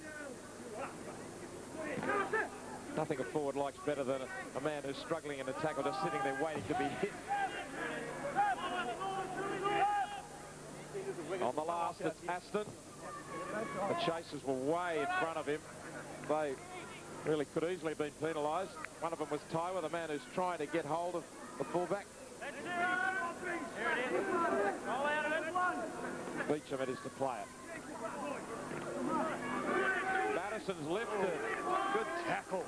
Nothing a forward likes better than a man who's struggling in a tackle, just sitting there waiting to be hit. On the last, it's Aston. The chasers were way in front of him. They really could easily have been penalised. One of them was Tyler, the man who's trying to get hold of the fullback. Here it is. Roll out of it. Beecham it is to play it. Madison's lifted. Good tackle.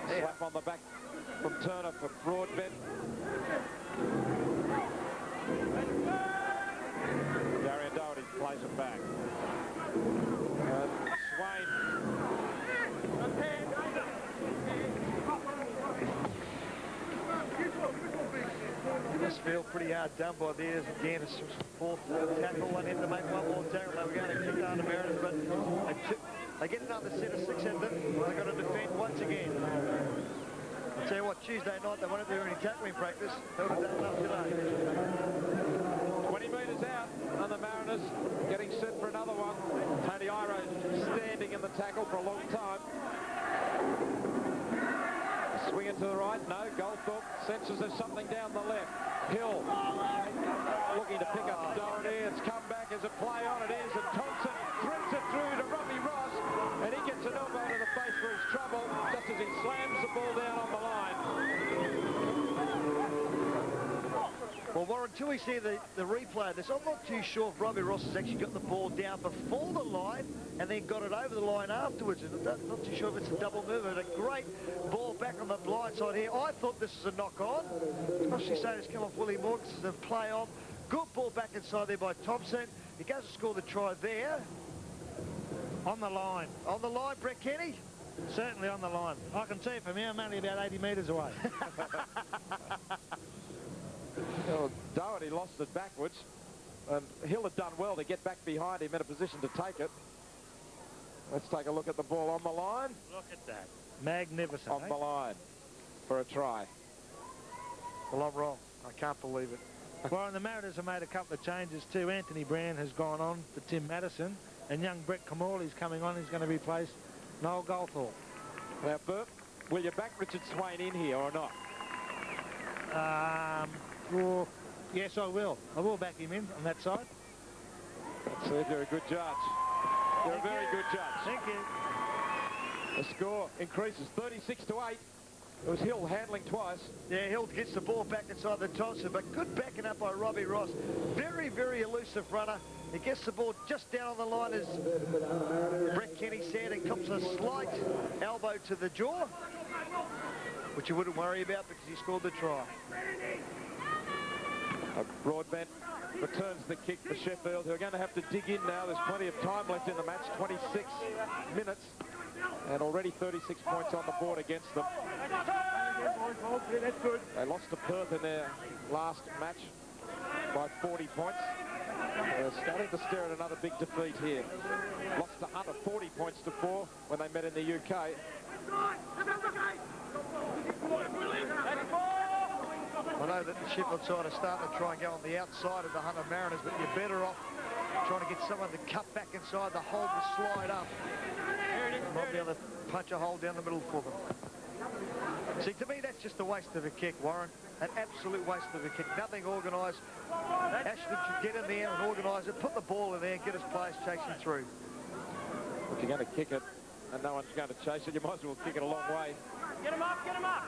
Slap on the back from Turner for Broadbent. Darian Doherty plays it back. And Swain. This field pretty hard done by theirs. Again, it's fourth tackle. One had to make one more tackle. They were going to kick down the Mariners, but they get another set of 6 in them. They've got to defend once again. I'll tell you what, Tuesday night they won't do any tackling practice. They'll have done enough today. 20 metres out, and the Mariners getting set for another one. Tony Iro standing in the tackle for a long time. Swing it to the right, no, Goldthorpe senses there's something down the left. Hill looking to pick up Doherty. It's come back as a play on, it is, and Thompson threads it through to Robbie Ross, and he gets an elbow to the face for his trouble just as he slams the ball down on the line. Well, Warren, until we see the replay of this, I'm not too sure if Robbie Ross has actually got the ball down before the line and then got it over the line afterwards. And I'm not too sure if it's a double move, but a great ball back on the blind side here. I thought this was a knock-on. Obviously saying it's come off Willie Moore. This is a play-on. Good ball back inside there by Thompson. He goes to score the try there. On the line. On the line, Brett Kenny. Certainly on the line. I can see from here I'm only about 80 metres away. Well, Doherty lost it backwards, and Hill had done well to get back behind him in a position to take it. Let's take a look at the ball on the line. Look at that. Magnificent. On the line for a try. Well, I'm wrong. I can't believe it. Well, and the Mariners have made a couple of changes too. Anthony Brown has gone on for Tim Madison, and young Brett Camorley's coming on. He's going to replace Noel Goldthorpe. Now, Bert, will you back Richard Swain in here or not? Well, yes, I will. I will back him in on that side. Let's see if you're a good judge. You're a very good judge. Thank you. The score increases 36-8. It was Hill handling twice. Yeah, Hill gets the ball back inside the Thompson, but good backing up by Robbie Ross. Very, very elusive runner. He gets the ball just down on the line, as Brett Kenny said, and comes a slight elbow to the jaw, which you wouldn't worry about because he scored the try. Broadbent returns the kick for Sheffield, who are going to have to dig in now. There's plenty of time left in the match, 26 minutes, and already 36 points on the board against them. That's good. They lost to Perth in their last match by 40 points. They're starting to stare at another big defeat here. Lost to Hunter 40 points to 4 when they met in the UK. I know that the Sheffield side are starting to try and go on the outside of the Hunter Mariners, but you're better off trying to get someone to cut back inside the hole to slide up. Might be able to punch a hole down the middle for them. See, to me, that's just a waste of a kick, Warren. An absolute waste of a kick. Nothing organised. Ashford should get in there and organise it, put the ball in there and get his players chasing through. If you're going to kick it and no one's going to chase it, you might as well kick it a long way. Get him up, get him up.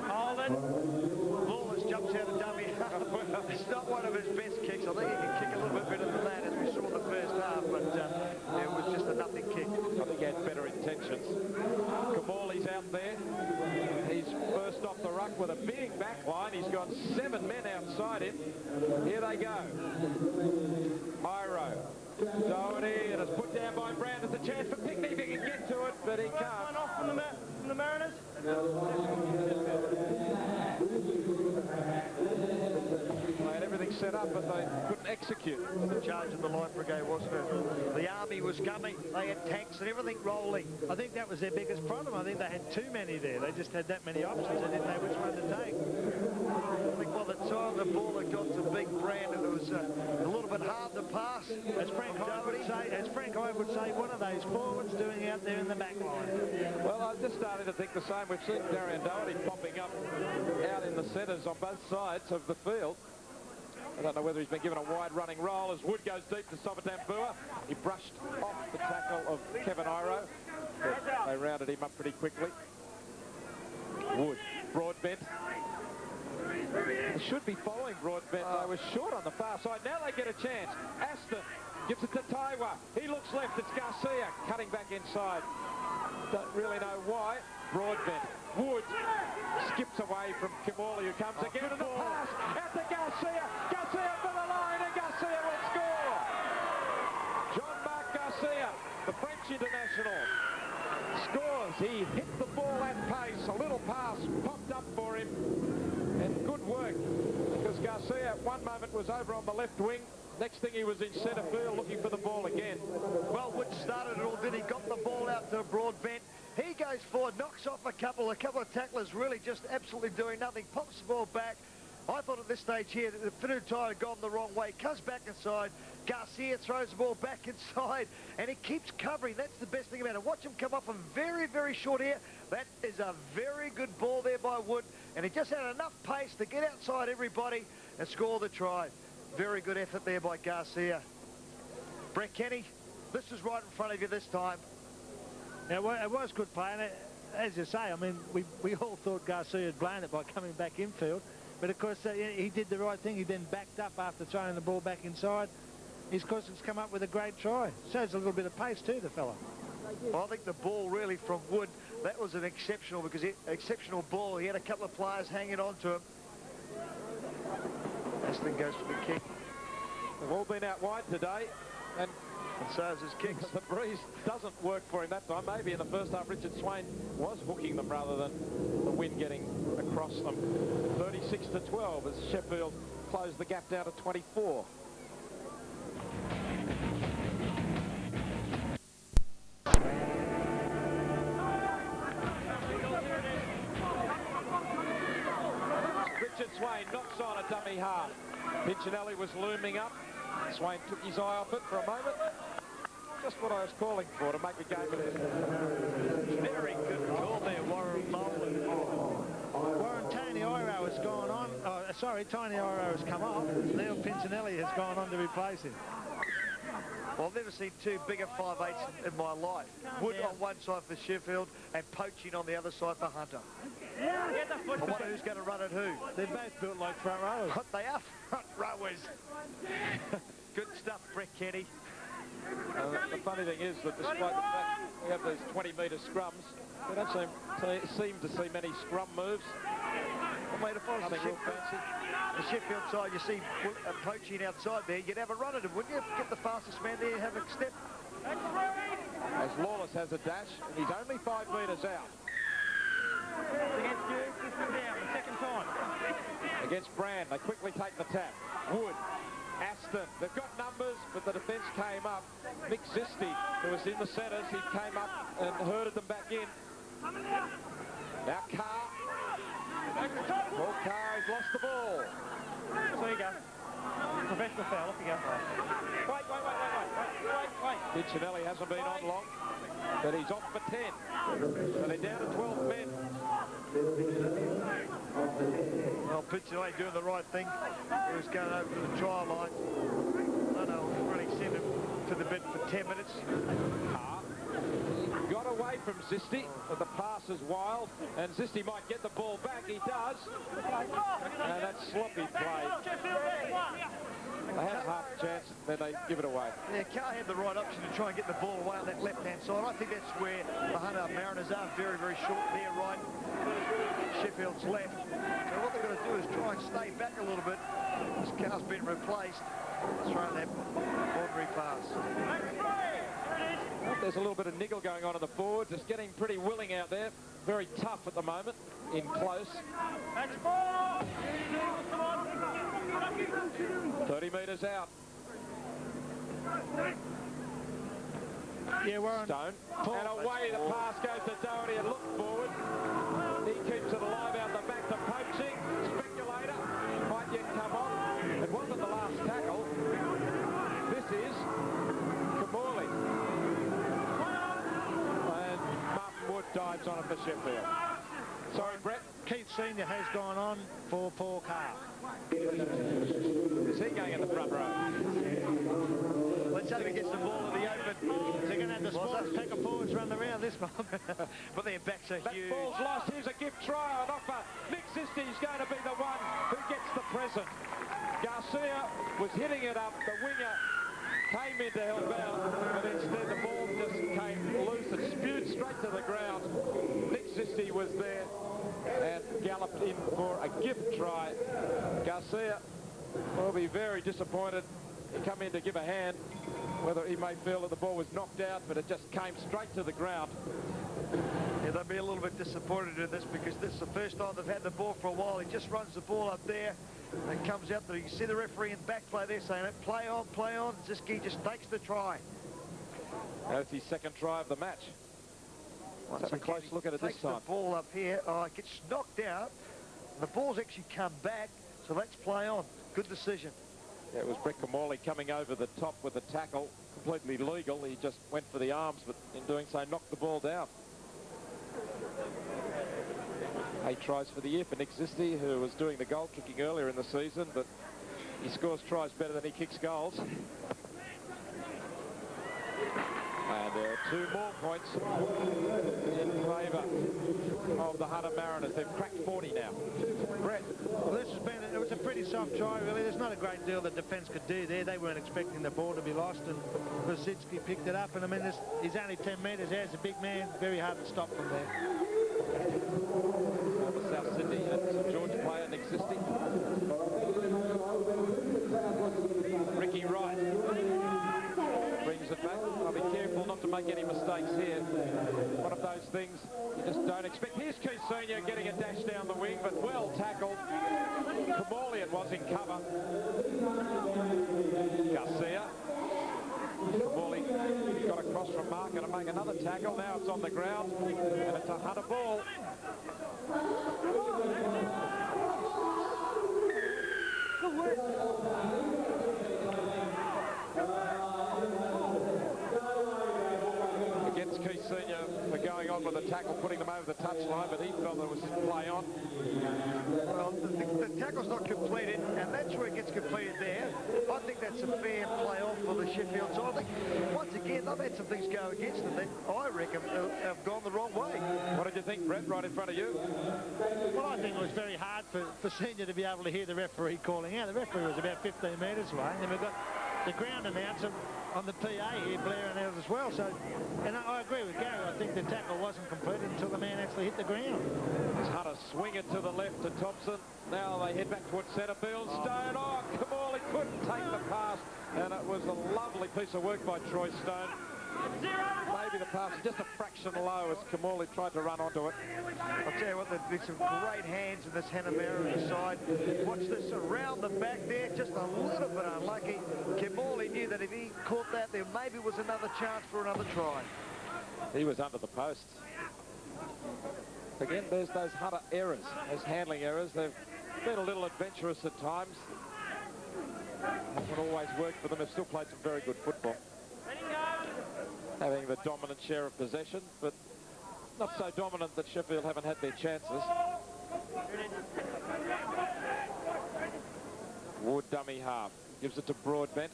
Hold it. Lawless jumps out of dummy. It's not one of his best kicks. I think he can kick a little bit better than that, as we saw in the first half, but it was just a nothing kick. I think he had better intentions. Camorley's out there. He's first off the ruck with a big back line. He's got 7 men outside him. Here they go. Iro. Doherty, and it's put down by Brown. It's a chance for Pickney if he can get to it, but he can't. One off from the Mariners. They had everything set up, but they couldn't execute. The charge of the Light Brigade, wasn't it? The army was coming. They had tanks and everything rolling. I think that was their biggest problem. I think they had too many there. They just had that many options. They didn't know which one to take. I think by the time the ball had got to Big Brand, it was a little bit hard to pass. As Frank Hyde would say, what are those forwards doing out there in the back line? Well, I'm just starting to think the same. We've seen Darian Doherty popping up out in the centres on both sides of the field. I don't know whether he's been given a wide running roll as Wood goes deep to Sobadambua. He brushed off the tackle of Kevin Iro, but they rounded him up pretty quickly. Wood, Broadbent. They should be following Broadbent. They were short on the far side. Now they get a chance. Aston gives it to Taiwa. He looks left. It's Garcia cutting back inside. Don't really know why. Broadbent. Wood skips away from Kimali, who comes again to the pass. Out to Garcia. Garcia for the line, and Garcia will score. Jean-Marc Garcia, the French international, scores. He hit the ball at pace. A little pass popped up for him. And good work, because Garcia at one moment was over on the left wing. Next thing he was in centre field looking for the ball again. Well, Wood started it all, then he got the ball out to Broadbent. He goes forward, knocks off a couple of tacklers really just absolutely doing nothing, pops the ball back. I thought at this stage here that the Finutai had gone the wrong way, comes back inside. Garcia throws the ball back inside, and he keeps covering. That's the best thing about it. Watch him come off a very, very short air. That is a very good ball there by Wood, and he just had enough pace to get outside everybody and score the try. Very good effort there by Garcia. Brett Kenny, this is right in front of you this time. Yeah, well, it was good play, and as you say, I mean, we all thought Garcia had blown it by coming back infield, but of course he did the right thing. He then backed up after throwing the ball back inside. Of course, it's come up with a great try. Shows a little bit of pace too, the fella. Well, I think the ball really from Wood, that was an exceptional exceptional ball. He had a couple of players hanging on to him. Aston goes for the kick. They've all been out wide today, and so is his kicks. The breeze doesn't work for him that time. Maybe in the first half, Richard Swain was hooking them rather than the wind getting across them. 36-12 as Sheffield closed the gap down to 24. Richard Swain knocks on a dummy half. Pinchinelli was looming up. Swain took his eye off it for a moment. Just what I was calling for, to make a game of it. Very good call there, Warren Mullin. Warren, Tony Iro has gone on. Oh, sorry, Tony Iro has come off. Leo Pinchinelli has gone on to replace him. Well, I've never seen two bigger 5'8" in my life. Wood on one side for Sheffield and Poaching on the other side for Hunter. I wonder who's going to run at who. They're both built like front rowers. They are front rowers. Good stuff, Brett Kenny. The funny thing is that despite the fact we have these 20-metre scrums, we don't seem to see many scrum moves. Well, mate, if I was the Sheffield side, you see Poaching outside there, you'd have a run at him, wouldn't you? Get the fastest man there, have a step. As Lawless has a dash, and he's only 5 metres out. Against you, this is down the second time. Against Brand, they quickly take the tap. Wood, Aston, they've got numbers, but the defence came up. Mick Zisti, who was in the centres, he came up and herded them back in. Now Carr. Paul Carr has lost the ball. So you go. Professional foul, off you go. Wait. Pinchinelli hasn't been on long, but he's off for 10. So they're down to 12 men. Well, Pinchinelli doing the right thing. He was going over to the try line. I know, really sent him to the bed for 10 minutes. Carr got away from Zisti, but the pass is wild, and Zisti might get the ball back. He does. And that's sloppy play. They had half a chance, then they give it away. Yeah, Carr had the right option to try and get the ball away on that left-hand side. I think that's where the Hunter Mariners are very, very short there, right? Sheffield's left. So what they're going to do is try and stay back a little bit. This Carr's been replaced. Throwing that ordinary pass. Well, there's a little bit of niggle going on the forward, just getting pretty willing out there. Very tough at the moment, in close. 30 metres out. Yeah, Warren. Stone. And away the pass goes to Doherty and look forward. He keeps it alive out the back to Poaching. Speculator might yet come on. It wasn't the last tackle. This is Kamali. And Martin Wood dives on it for Sheffield. Sorry, Brett. Keith Senior has gone on for Paul Carr. Is he going in the front row? Let's hope he gets the ball in the open. They're going to have the smallest pack of forwards run around this moment. But their backs are That huge. ball's lost. Here's a gift try on offer. Nick Zisti's going to be the one who gets the present. Garcia was hitting it up. The winger came in to help out, but instead the ball just came loose and spewed straight to the ground. Nick Zisti was there and galloped in for a gift try. Garcia will be very disappointed. He come in to give a hand, whether he may feel that the ball was knocked out, but it just came straight to the ground. Yeah, they'll be a little bit disappointed in this because this is the first time they've had the ball for a while. He just runs the ball up there and comes out there. You can see the referee in back play there saying it, play on, play on. Ziski just takes the try. That's his second try of the match. Let's have a close look at it this time. Takes the ball up here. Oh, it gets knocked out. The ball's actually come back, so let's play on. Good decision. Yeah, it was Brett Kamali coming over the top with the tackle, completely legal. He just went for the arms, but in doing so knocked the ball down. 8 tries for the year for Nick Zisti, who was doing the goal kicking earlier in the season, but he scores tries better than he kicks goals. And there are 2 more points in favour of the Hunter Mariners. They've cracked 40 now. Brett. Well, it was a pretty soft try, really. There's not a great deal that defence could do there. They weren't expecting the ball to be lost, and Brzezinski picked it up. And I mean, he's only 10 metres there. He's a big man. Very hard to stop from there. Former South Sydney and St George player Nick Zisti. Ricky Wright brings it back. I'll be careful not to make any mistakes here. One of those things you just don't expect. Here's Keith Senior getting a dash down the wing, but well tackled. Kamali was in cover. Garcia. Kamali got across from Marker to make another tackle. Now it's on the ground, and it's a Hunter ball. Good work. Against Keith Senior for going on with the tackle, putting them over the touchline, but he felt there was play on. Well, the tackle's not completed, and that's where it gets completed there. I think that's a fair play off for the Sheffield side. I think, once again, they've had some things go against them that I reckon have gone the wrong way. What did you think, Brett, right in front of you? Well, I think it was very hard for Senior to be able to hear the referee calling out. The referee was about 15 metres away, and we've got the ground announcer on the PA here blaring out as well. So, and I agree with Gary. I think the tackle wasn't completed until the man actually hit the ground. As Hunter swing it to the left to Thompson. Now they head back towards centre field. Stone, Kamali couldn't take the pass, and it was a lovely piece of work by Troy Stone. Maybe the pass is just a fraction low as Kamali tried to run onto it. I'll tell you what, there's some great hands in this Hanna-Mariners side. Watch this around the back there, just a little bit unlucky. Kamali knew that if he caught that, there maybe was another chance for another try. He was under the post. Again, there's those Hunter errors, those handling errors. They've been a little adventurous at times. Hasn't always worked for them. They've still played some very good football. Having the dominant share of possession, but not so dominant that Sheffield haven't had their chances. Wood dummy half. Gives it to Broadbent.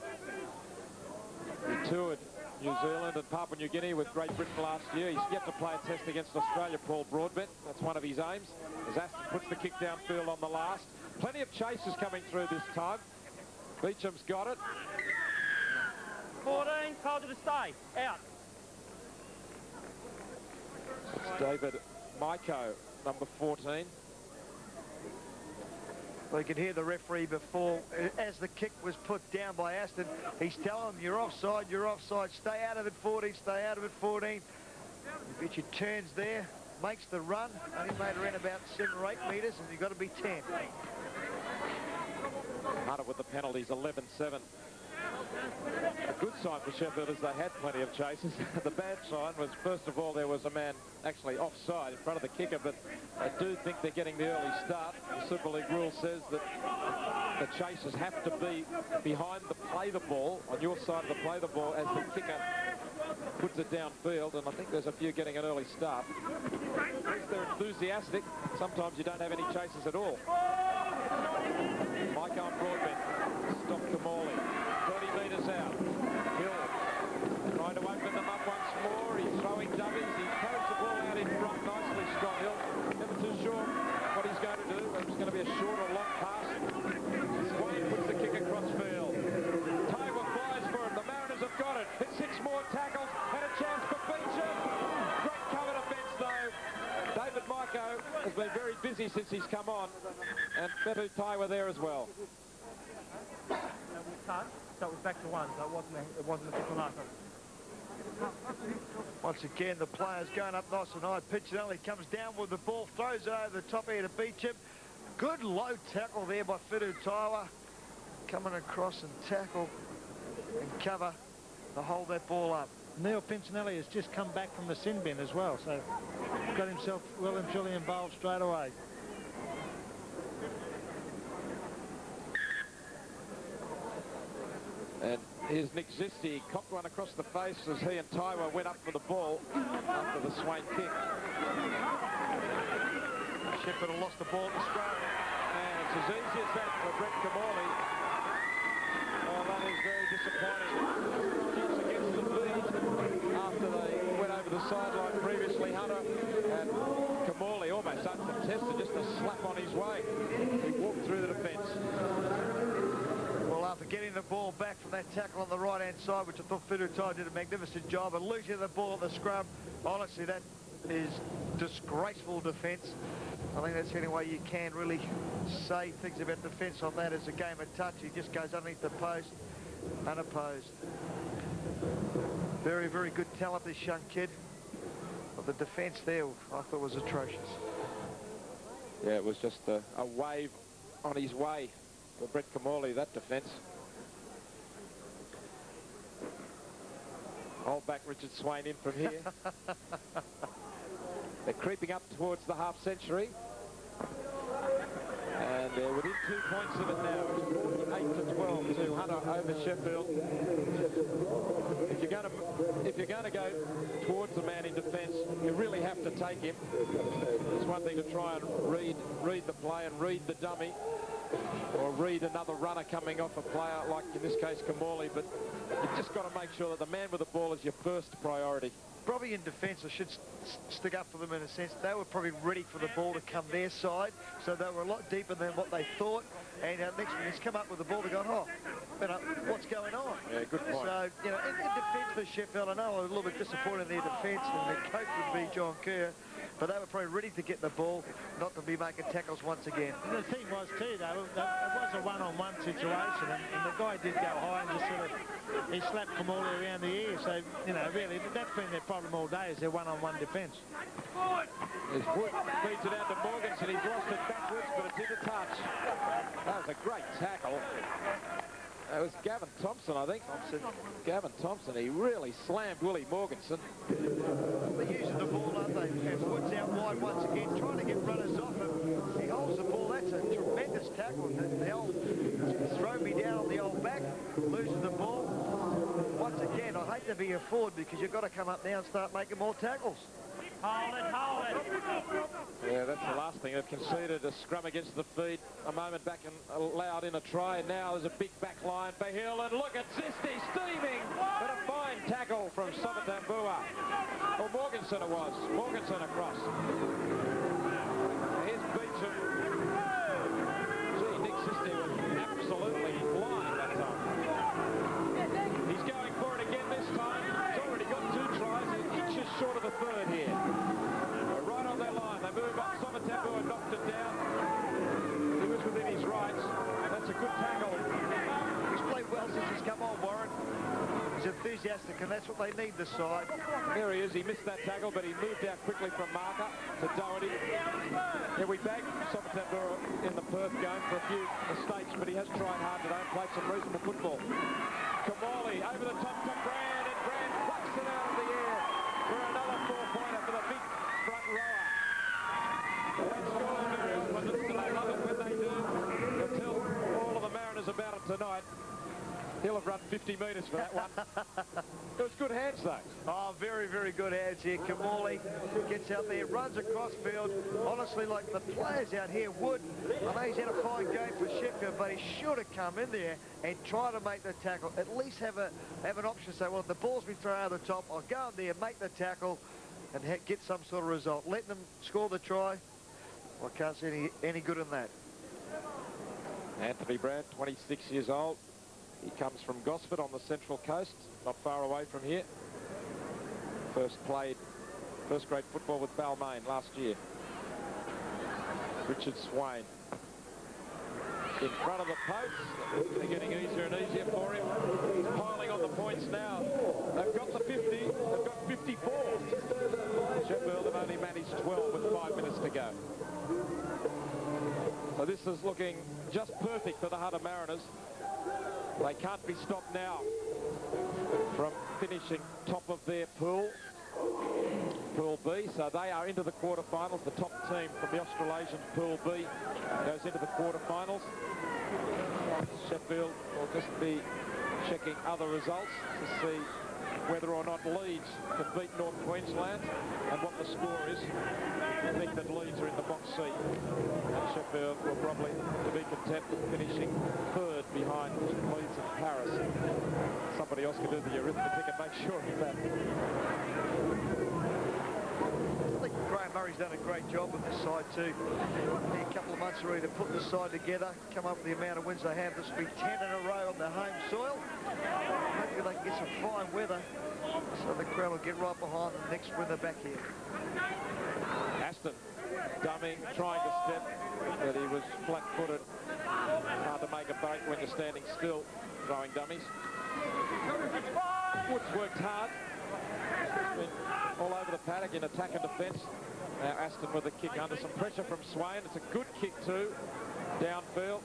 He toured New Zealand and Papua New Guinea with Great Britain last year. He's yet to play a test against Australia, Paul Broadbent. That's one of his aims. As Aston puts the kick downfield on the last. Plenty of chases coming through this time. Beecham's got it. 14, told you to stay. Out. It's David Maiko, number 14. Well, you can hear the referee before, as the kick was put down by Aston, he's telling them, you're offside, stay out of it, 14, stay out of it, 14. Beechy turns there, makes the run, only made around about 7 or 8 metres, and you've got to be 10. Hunter with the penalties, 11-7. The good sign for Sheffield is they had plenty of chases. The bad sign was, first of all, there was a man actually offside in front of the kicker, but I do think they're getting the early start. The Super League rule says that the chases have to be behind the play the ball, on your side of the play the ball, as the kicker puts it downfield, and I think there's a few getting an early start. If they're enthusiastic, sometimes you don't have any chases at all. Mike on Broadbent. Stop Kamali. 30 metres out. Hill trying to open them up once more. He's throwing dummies. He throws the ball out in front nicely, Scott Hill. Never too sure what he's going to do, whether it's going to be a short or long pass. Swain puts the kick across field. Taiwa flies for him. The Mariners have got it. It's 6 more tackles and a chance for Beecham. Great cover defence though. David Maiko has been very busy since he's come on. And Fetu Taiwa there as well. So it was back to 1, so it wasn't a different last one. Once again, the players going up nice and high. Piccinelli comes down with the ball, throws it over the top here to Beecham. Good low tackle there by Fetu Taiwa. Coming across and tackle and cover to hold that ball up. Neil Pincinelli has just come back from the sin bin as well, so got himself well and truly involved straight away. And here's Nick Zisti. He copped one across the face as he and Taiwa went up for the ball after the Swain kick. Sheffield have lost the ball at the scrum. And it's as easy as that for Brett Kamali. Oh, that is very disappointing. Just against the feed after they went over the sideline previously, Hunter. And Kamali almost uncontested, just a slap on his way. He walked through the defence. Well, after getting the ball back from that tackle on the right-hand side, which I thought Fetu Taiwa did a magnificent job, and losing the ball at the scrum, honestly, that is disgraceful defence. I think that's the only way you can really say things about defence on that as a game of touch. He just goes underneath the post, unopposed. Very, very good talent, this young kid. But the defence there, I thought was atrocious. Yeah, it was just a wave on his way for Brett Kamali, that defence. Hold back Richard Swain in from here. They're creeping up towards the half century. And they're within 2 points of it now. It's 48-12 to Hunter over Sheffield. If you're going to go towards the man in defence, you really have to take him. It's one thing to try and read the play and read the dummy, or read another runner coming off a player like in this case Kamali, but you've just got to make sure that the man with the ball is your first priority. Probably in defence, I should stick up for them in a sense. They were probably ready for the ball to come their side, so they were a lot deeper than what they thought. And next when he's come up with the ball, they're going, oh, what's going on? Yeah, good point. So, you know, in defence for Sheffield, I know I was a little bit disappointed in their defence, and their coach would be John Kerr, but they were probably ready to get the ball, not to be making tackles once again. And the thing was too, though, it was a one-on-one situation, and the guy did go high and just sort of, he slapped Kamali around the ear. So, you know, really, that's been their problem all day, is their one-on-one defence. His Wood feeds it out to Morganson. He's lost it backwards, but it's in the touch. That was a great tackle. It was Gavin Thompson, I think. Gavin Thompson, he really slammed Willie Morganson. They're using the ball, aren't they? And Wood's out wide once again, trying to get runners off him. He holds the ball. That's a tremendous tackle. The old throw me down on the old back, loses the ball. Once again, I hate to be a forward because you've got to come up now and start making more tackles. Hold it, hold it. Yeah, that's the last thing. They've conceded a scrum against the feet a moment back and allowed in a try. And now there's a big back line for Hill. And look at Zisti steaming. But a fine tackle from Somatambua. Or Morganson it was. Morganson across. Here's Beecham. Gee, Nick Zisti was absolutely flying that time. He's going for it again this time. He's already got 2 tries. He's inches short of the third here. Right on their line. They move up. Somatambua knocked it down. He was within his rights. That's a good tackle. He's played well since he's come on, Warren. He's enthusiastic, and that's what they need this side. There he is. He missed that tackle, but he moved out quickly from marker to Doherty. Here we back. Somatambua in the Perth game for a few mistakes, but he has tried hard today and played some reasonable football. Kamali over the top to Brand, and Brand plucks it out of the air for another 4-pointer for the big front rower. That's all the Mariners, and I love it when they do. They'll tell all of the Mariners about it tonight. He'll have run 50 metres for that one. It was good hands, though. Oh, very, very good hands here. Kamali gets out there, runs across field. Honestly, like the players out here would. I know he's had a fine game for Sheffield, but he should have come in there and try to make the tackle. At least have an option to say, well, if the ball's been thrown over the top, I'll go in there, make the tackle, and get some sort of result. Letting them score the try, well, I can't see any good in that. Anthony Brand, 26 years old. He comes from Gosford on the Central Coast, not far away from here. First played first-grade football with Balmain last year. Richard Swain in front of the post. They're getting easier and easier for him. He's piling on the points now. They've got the 50. They've got 54. Sheffield have only managed 12 with 5 minutes to go. So this is looking just perfect for the Hunter Mariners. They can't be stopped now from finishing top of their pool, Pool B. So they are into the quarterfinals. The top team from the Australasian Pool B goes into the quarterfinals. Sheffield will just be checking other results to see whether or not Leeds can beat North Queensland and what the score is. I think that Leeds are in the box seat, and Sheffield will probably be content with finishing third behind Leeds and Paris. Somebody else can do the arithmetic and make sure of that. I think Graham Murray's done a great job with this side too. A couple of months already to put this side together, come up with the amount of wins they have. This will be 10 in a row on their home soil. Hopefully they can get some fine weather, so the crowd will get right behind them next when they're back here. Aston dumming, trying to step, but he was flat-footed. Hard to make a break when you're standing still, throwing dummies. Woods worked hard. He's been all over the paddock in attack and defence. Now Aston with a kick under some pressure from Swain. It's a good kick too, downfield.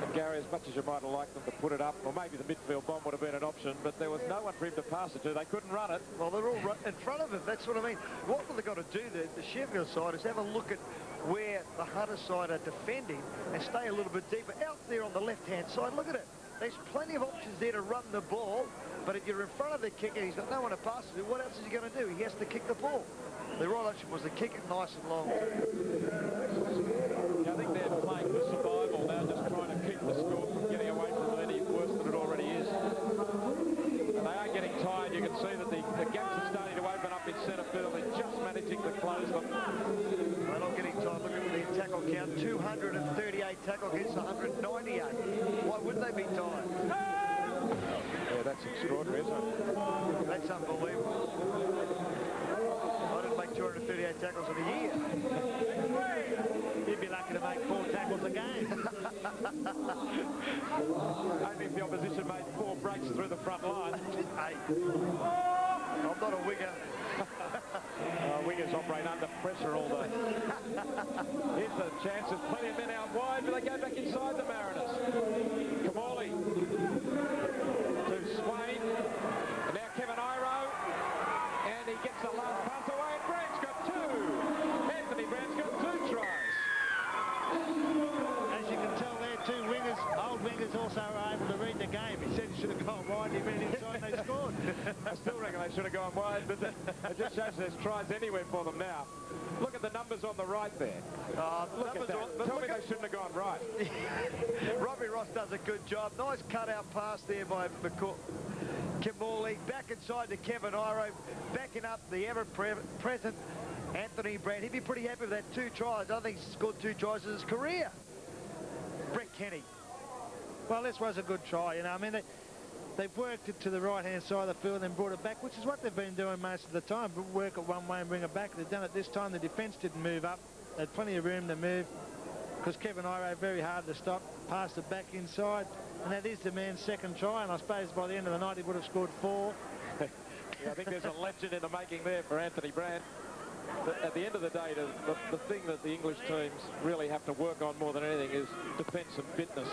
And Gary, as much as you might have liked them to put it up, or maybe the midfield bomb would have been an option, but there was no one for him to pass it to. They couldn't run it. Well, they're all in front of him. That's what I mean. What they've got to do, the Sheffield side, is have a look at where the Hunter side are defending and stay a little bit deeper. Out there on the left-hand side, look at it. There's plenty of options there to run the ball, but if you're in front of the kicker, he's got no one to pass it to. What else is he going to do? He has to kick the ball. The right option was to kick it nice and long. Yeah, I think they're playing for survival now, just trying to keep the score from getting away from any worse than it already is. And they are getting tired. You can see that the gaps are starting to open up in centre field. They're just managing to close them. They're not getting tired. Look at the tackle count. 238 tackle against 198. Why would they be tired? Yeah, that's extraordinary, isn't it? That's unbelievable. I didn't make 238 tackles in a year. You'd be lucky to make 4 tackles a game. Only if the opposition made 4 breaks through the front line. Hey, I'm not a winger. Wingers operate under pressure all day. Here's the chance. There's plenty of men out wide, but they go back inside the Mariners. Kamali to Swain. And now Kevin Iro. And he gets the last pass away, and Brand's got 2. Anthony Brand's got 2 tries. As you can tell there, 2 wingers, old wingers also are able to read the game. He said he should have gone wide, he ran inside and they scored. I still reckon they should have gone wide, but it just shows there's tries anywhere for them now. Look at the numbers on the right there. Look at that. Tell me they shouldn't have gone right. Robbie Ross does a good job. Nice cut-out pass there by Kamali. Back inside to Kevin Iro, backing up the ever-present Anthony Brand. He'd be pretty happy with that 2 tries. I think he's scored 2 tries in his career. Brett Kenny. Well, this was a good try, you know. I mean, they've worked it to the right-hand side of the field and brought it back, which is what they've been doing most of the time. Work it one way and bring it back. They've done it this time. The defence didn't move up. They had plenty of room to move because Kevin Iro, very hard to stop, passed it back inside. And that is the man's second try, and I suppose by the end of the night he would have scored 4. Yeah, I think there's a legend in the making there for Anthony Brand. But at the end of the day, the thing that the English teams really have to work on more than anything is defence and fitness.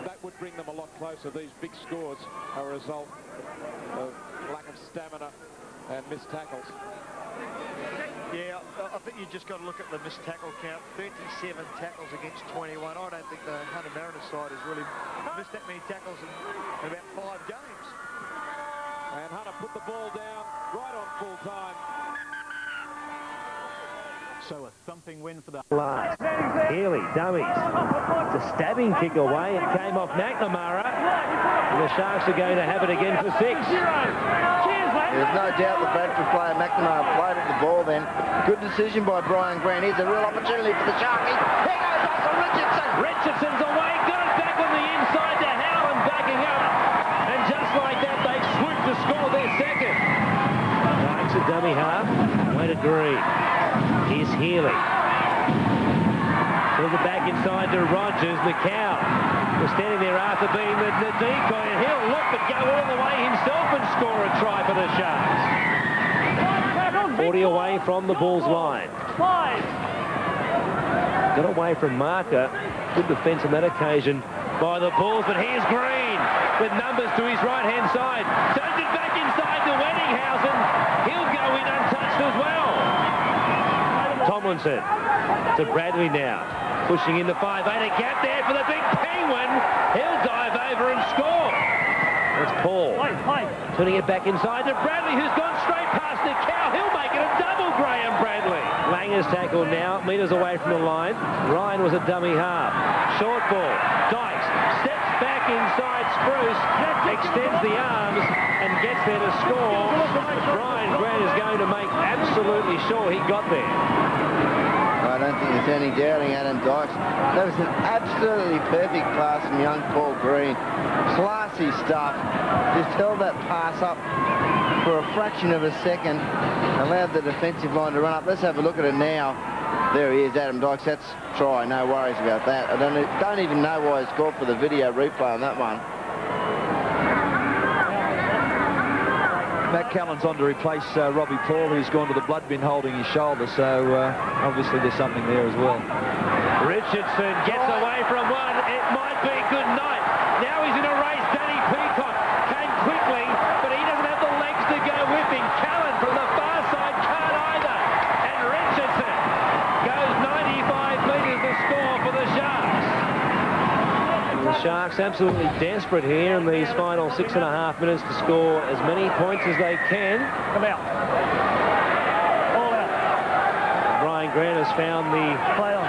That would bring them a lot closer. These big scores are a result of lack of stamina and missed tackles. Yeah, I think you just got to look at the missed tackle count. 37 tackles against 21. I don't think the Hunter Mariners side has really missed that many tackles in about 5 games. And Hunter put the ball down right on full time. So a thumping win for the... Last. Healy, dummies. It's a stabbing kick away. It came off McNamara. The Sharks are going to have it again for 6. There's no doubt the Bradford player McNamara played at the ball then. Good decision by Brian Grant. Here's a real opportunity for the Sharkies. Here goes Russell Richardson. Richardson's away. Got it back on the inside to Howland backing up. And just like that, they swooped to score their second. Takes a dummy half. Way to Green. Here's Healy. Pulls it back inside to Rogers. McCow was standing there after being the decoy, and he'll look but go all the way himself and score a try for the Sharks. 40 away from the Bulls line. Got away from marker. Good defence on that occasion by the Bulls, but here's Green with numbers to his right-hand side. Turns it back inside to Wenninghausen. He'll go in untouched as well. Tomlinson to Bradley now. Pushing in the 5'8", a gap there for the big Penguin. He'll dive over and score. That's Paul. Turning it back inside to Bradley, who's gone straight past the cow. He'll make it a double, Graham Bradley. Langer's tackle now, metres away from the line. Ryan was a dummy half. Short ball. Dykes steps back inside Spruce, extends the arms and gets there to score. Brian Grant is going to make absolutely sure he got there. I don't think there's any doubting Adam Dykes. That was an absolutely perfect pass from young Paul Green. Classy stuff. Just held that pass up for a fraction of a second. Allowed the defensive line to run up. Let's have a look at it now. There he is, Adam Dykes. That's try. No worries about that. I don't even know why he scored for the video replay on that one. Matt Callan's on to replace Robbie Paul, who's gone to the blood bin holding his shoulder, so obviously there's something there as well. Richardson gets away from one. It might be good night. Now he's in a race. Danny Peacock came quickly, but he doesn't have the legs to go with him. Callan from the far side can't either. And Richardson goes 95 metres to score for the Sharks. The Sharks absolutely desperate here in these final 6.5 minutes to score as many points as they can. Come out. All out. Brian Grant has found the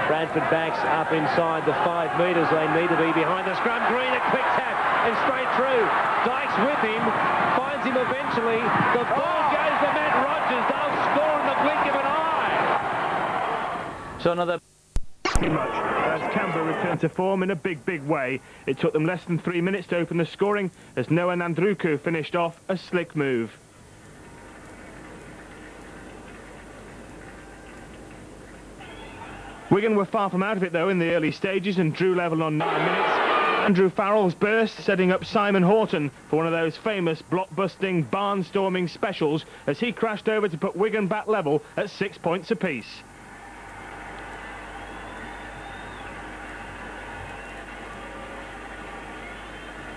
Bradford backs up inside the 5 metres. They need to be behind the scrum. Green, a quick tap and straight through. Dykes with him, finds him eventually. The ball goes to Matt Rogers. They'll score in the blink of an eye. So another... As Canberra returned to form in a big way. It took them less than 3 minutes to open the scoring as Noah Nandruku finished off a slick move. Wigan were far from out of it though in the early stages and drew level on 9 minutes. Andrew Farrell's burst setting up Simon Horton for one of those famous block-busting, barnstorming specials as he crashed over to put Wigan back level at 6 points apiece.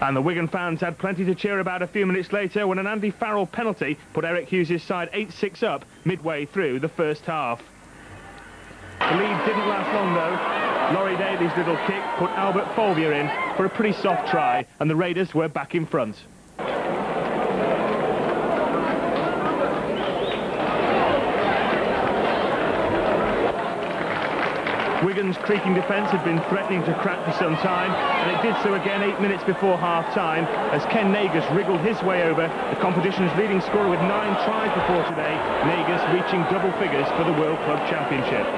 And the Wigan fans had plenty to cheer about a few minutes later when an Andy Farrell penalty put Eric Hughes' side 8-6 up midway through the first half. The lead didn't last long though. Laurie Daly's little kick put Albert Folvier in for a pretty soft try and the Raiders were back in front. Wigan's creaking defence had been threatening to crack for some time, and it did so again 8 minutes before half-time as Ken Nagus wriggled his way over, the competition's leading scorer with 9 tries before today, Nagus reaching double figures for the World Club Championship.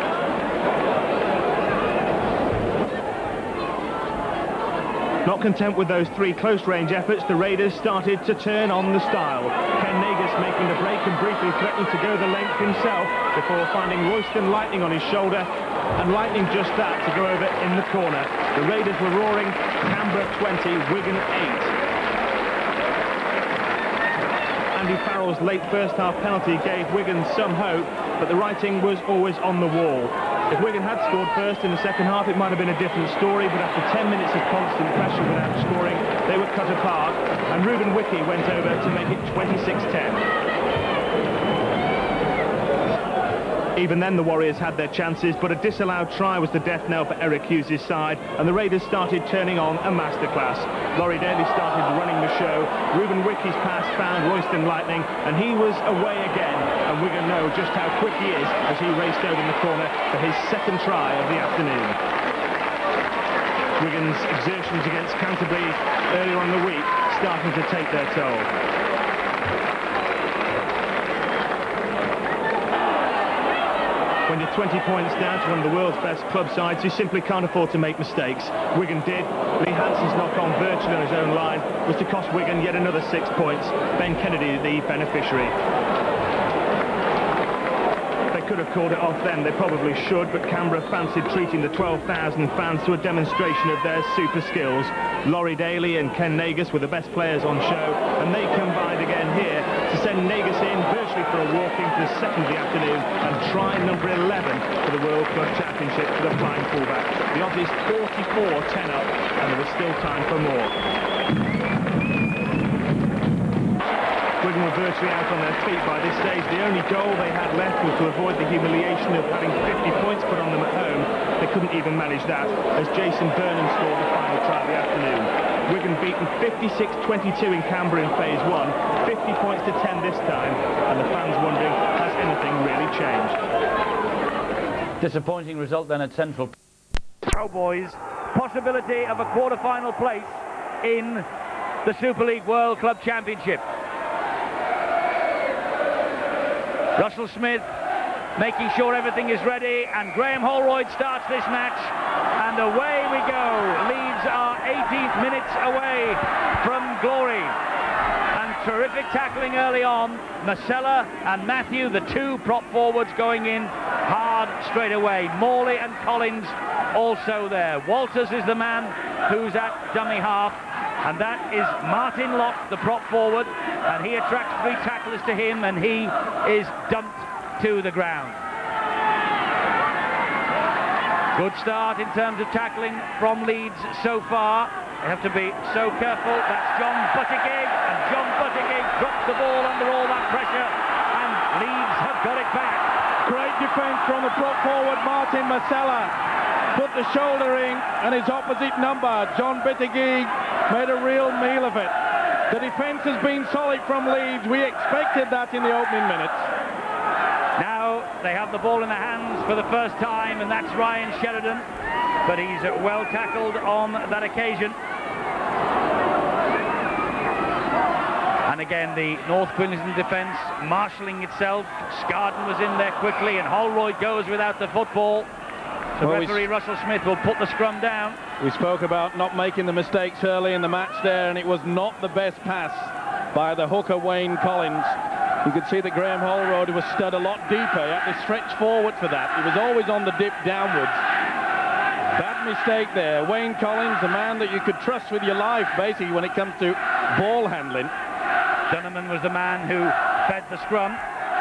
Not content with those 3 close-range efforts, the Raiders started to turn on the style. Ken Nagus making the break and briefly threatening to go the length himself before finding Royston Lightning on his shoulder, and Lightning just that to go over in the corner. The Raiders were roaring, Canberra 20, Wigan 8. Andy Farrell's late first-half penalty gave Wigan some hope, but the writing was always on the wall. If Wigan had scored first in the second half, it might have been a different story, but after 10 minutes of constant pressure without scoring, they were cut apart, and Ruben Wiki went over to make it 26-10. Even then the Warriors had their chances, but a disallowed try was the death knell for Eric Hughes' side, and the Raiders started turning on a masterclass. Laurie Daly started running the show. Ruben Wickey's pass found Royston Lightning, and he was away again. And Wigan know just how quick he is as he raced over in the corner for his second try of the afternoon. Wigan's exertions against Canterbury earlier on in the week starting to take their toll. When you're 20 points down to one of the world's best club sides, you simply can't afford to make mistakes. Wigan did. Lee Hanson's knock-on virtually on his own line was to cost Wigan yet another 6 points. Ben Kennedy the beneficiary. Could have called it off then, they probably should, but Canberra fancied treating the 12,000 fans to a demonstration of their super skills. Laurie Daly and Ken Nagus were the best players on show, and they combined again here to send Nagus in virtually for a walk-in for the second of the afternoon and try number 11 for the World Club Championship for the flying fullback. The odds is 44-10 up, and there was still time for more. Wigan were virtually out on their feet by this stage. The only goal they had left was to avoid the humiliation of having 50 points put on them at home. They couldn't even manage that, as Jason Burnham scored the final try of the afternoon. Wigan beaten 56-22 in Canberra in phase 1, 50 points to 10 this time, and the fans wondering, has anything really changed? Disappointing result then at Central. Cowboys, possibility of a quarter-final place in the Super League World Club Championship. Russell Smith making sure everything is ready, and Graham Holroyd starts this match, and away we go. Leeds are 18 minutes away from glory, and terrific tackling early on. Masella and Matthew, the two prop forwards, going in hard straight away. Morley and Collins also there. Walters is the man who's at dummy half, and that is Martin Locke, the prop forward, and he attracts 3 tacklers to him, and he is dumped to the ground. Good start in terms of tackling from Leeds so far. They have to be so careful. That's John Buttigieg, and John Buttigieg drops the ball under all that pressure, and Leeds have got it back. Great defence from the prop forward, Martin Masella. Put the shoulder in, and his opposite number, John Buttigieg, made a real meal of it. The defence has been solid from Leeds. We expected that in the opening minutes. Now they have the ball in their hands for the first time, and that's Ryan Sheridan, but he's well tackled on that occasion. And again, the North Queensland defence marshalling itself. Scarden was in there quickly, and Holroyd goes without the football. So referee Russell Smith will put the scrum down. We spoke about not making the mistakes early in the match there, and it was not the best pass by the hooker Wayne Collins. You could see that Graham Holroyd was stood a lot deeper. He had to stretch forward for that. He was always on the dip downwards. Bad mistake there. Wayne Collins, the man that you could trust with your life, basically, when it comes to ball handling. Dunneman was the man who fed the scrum.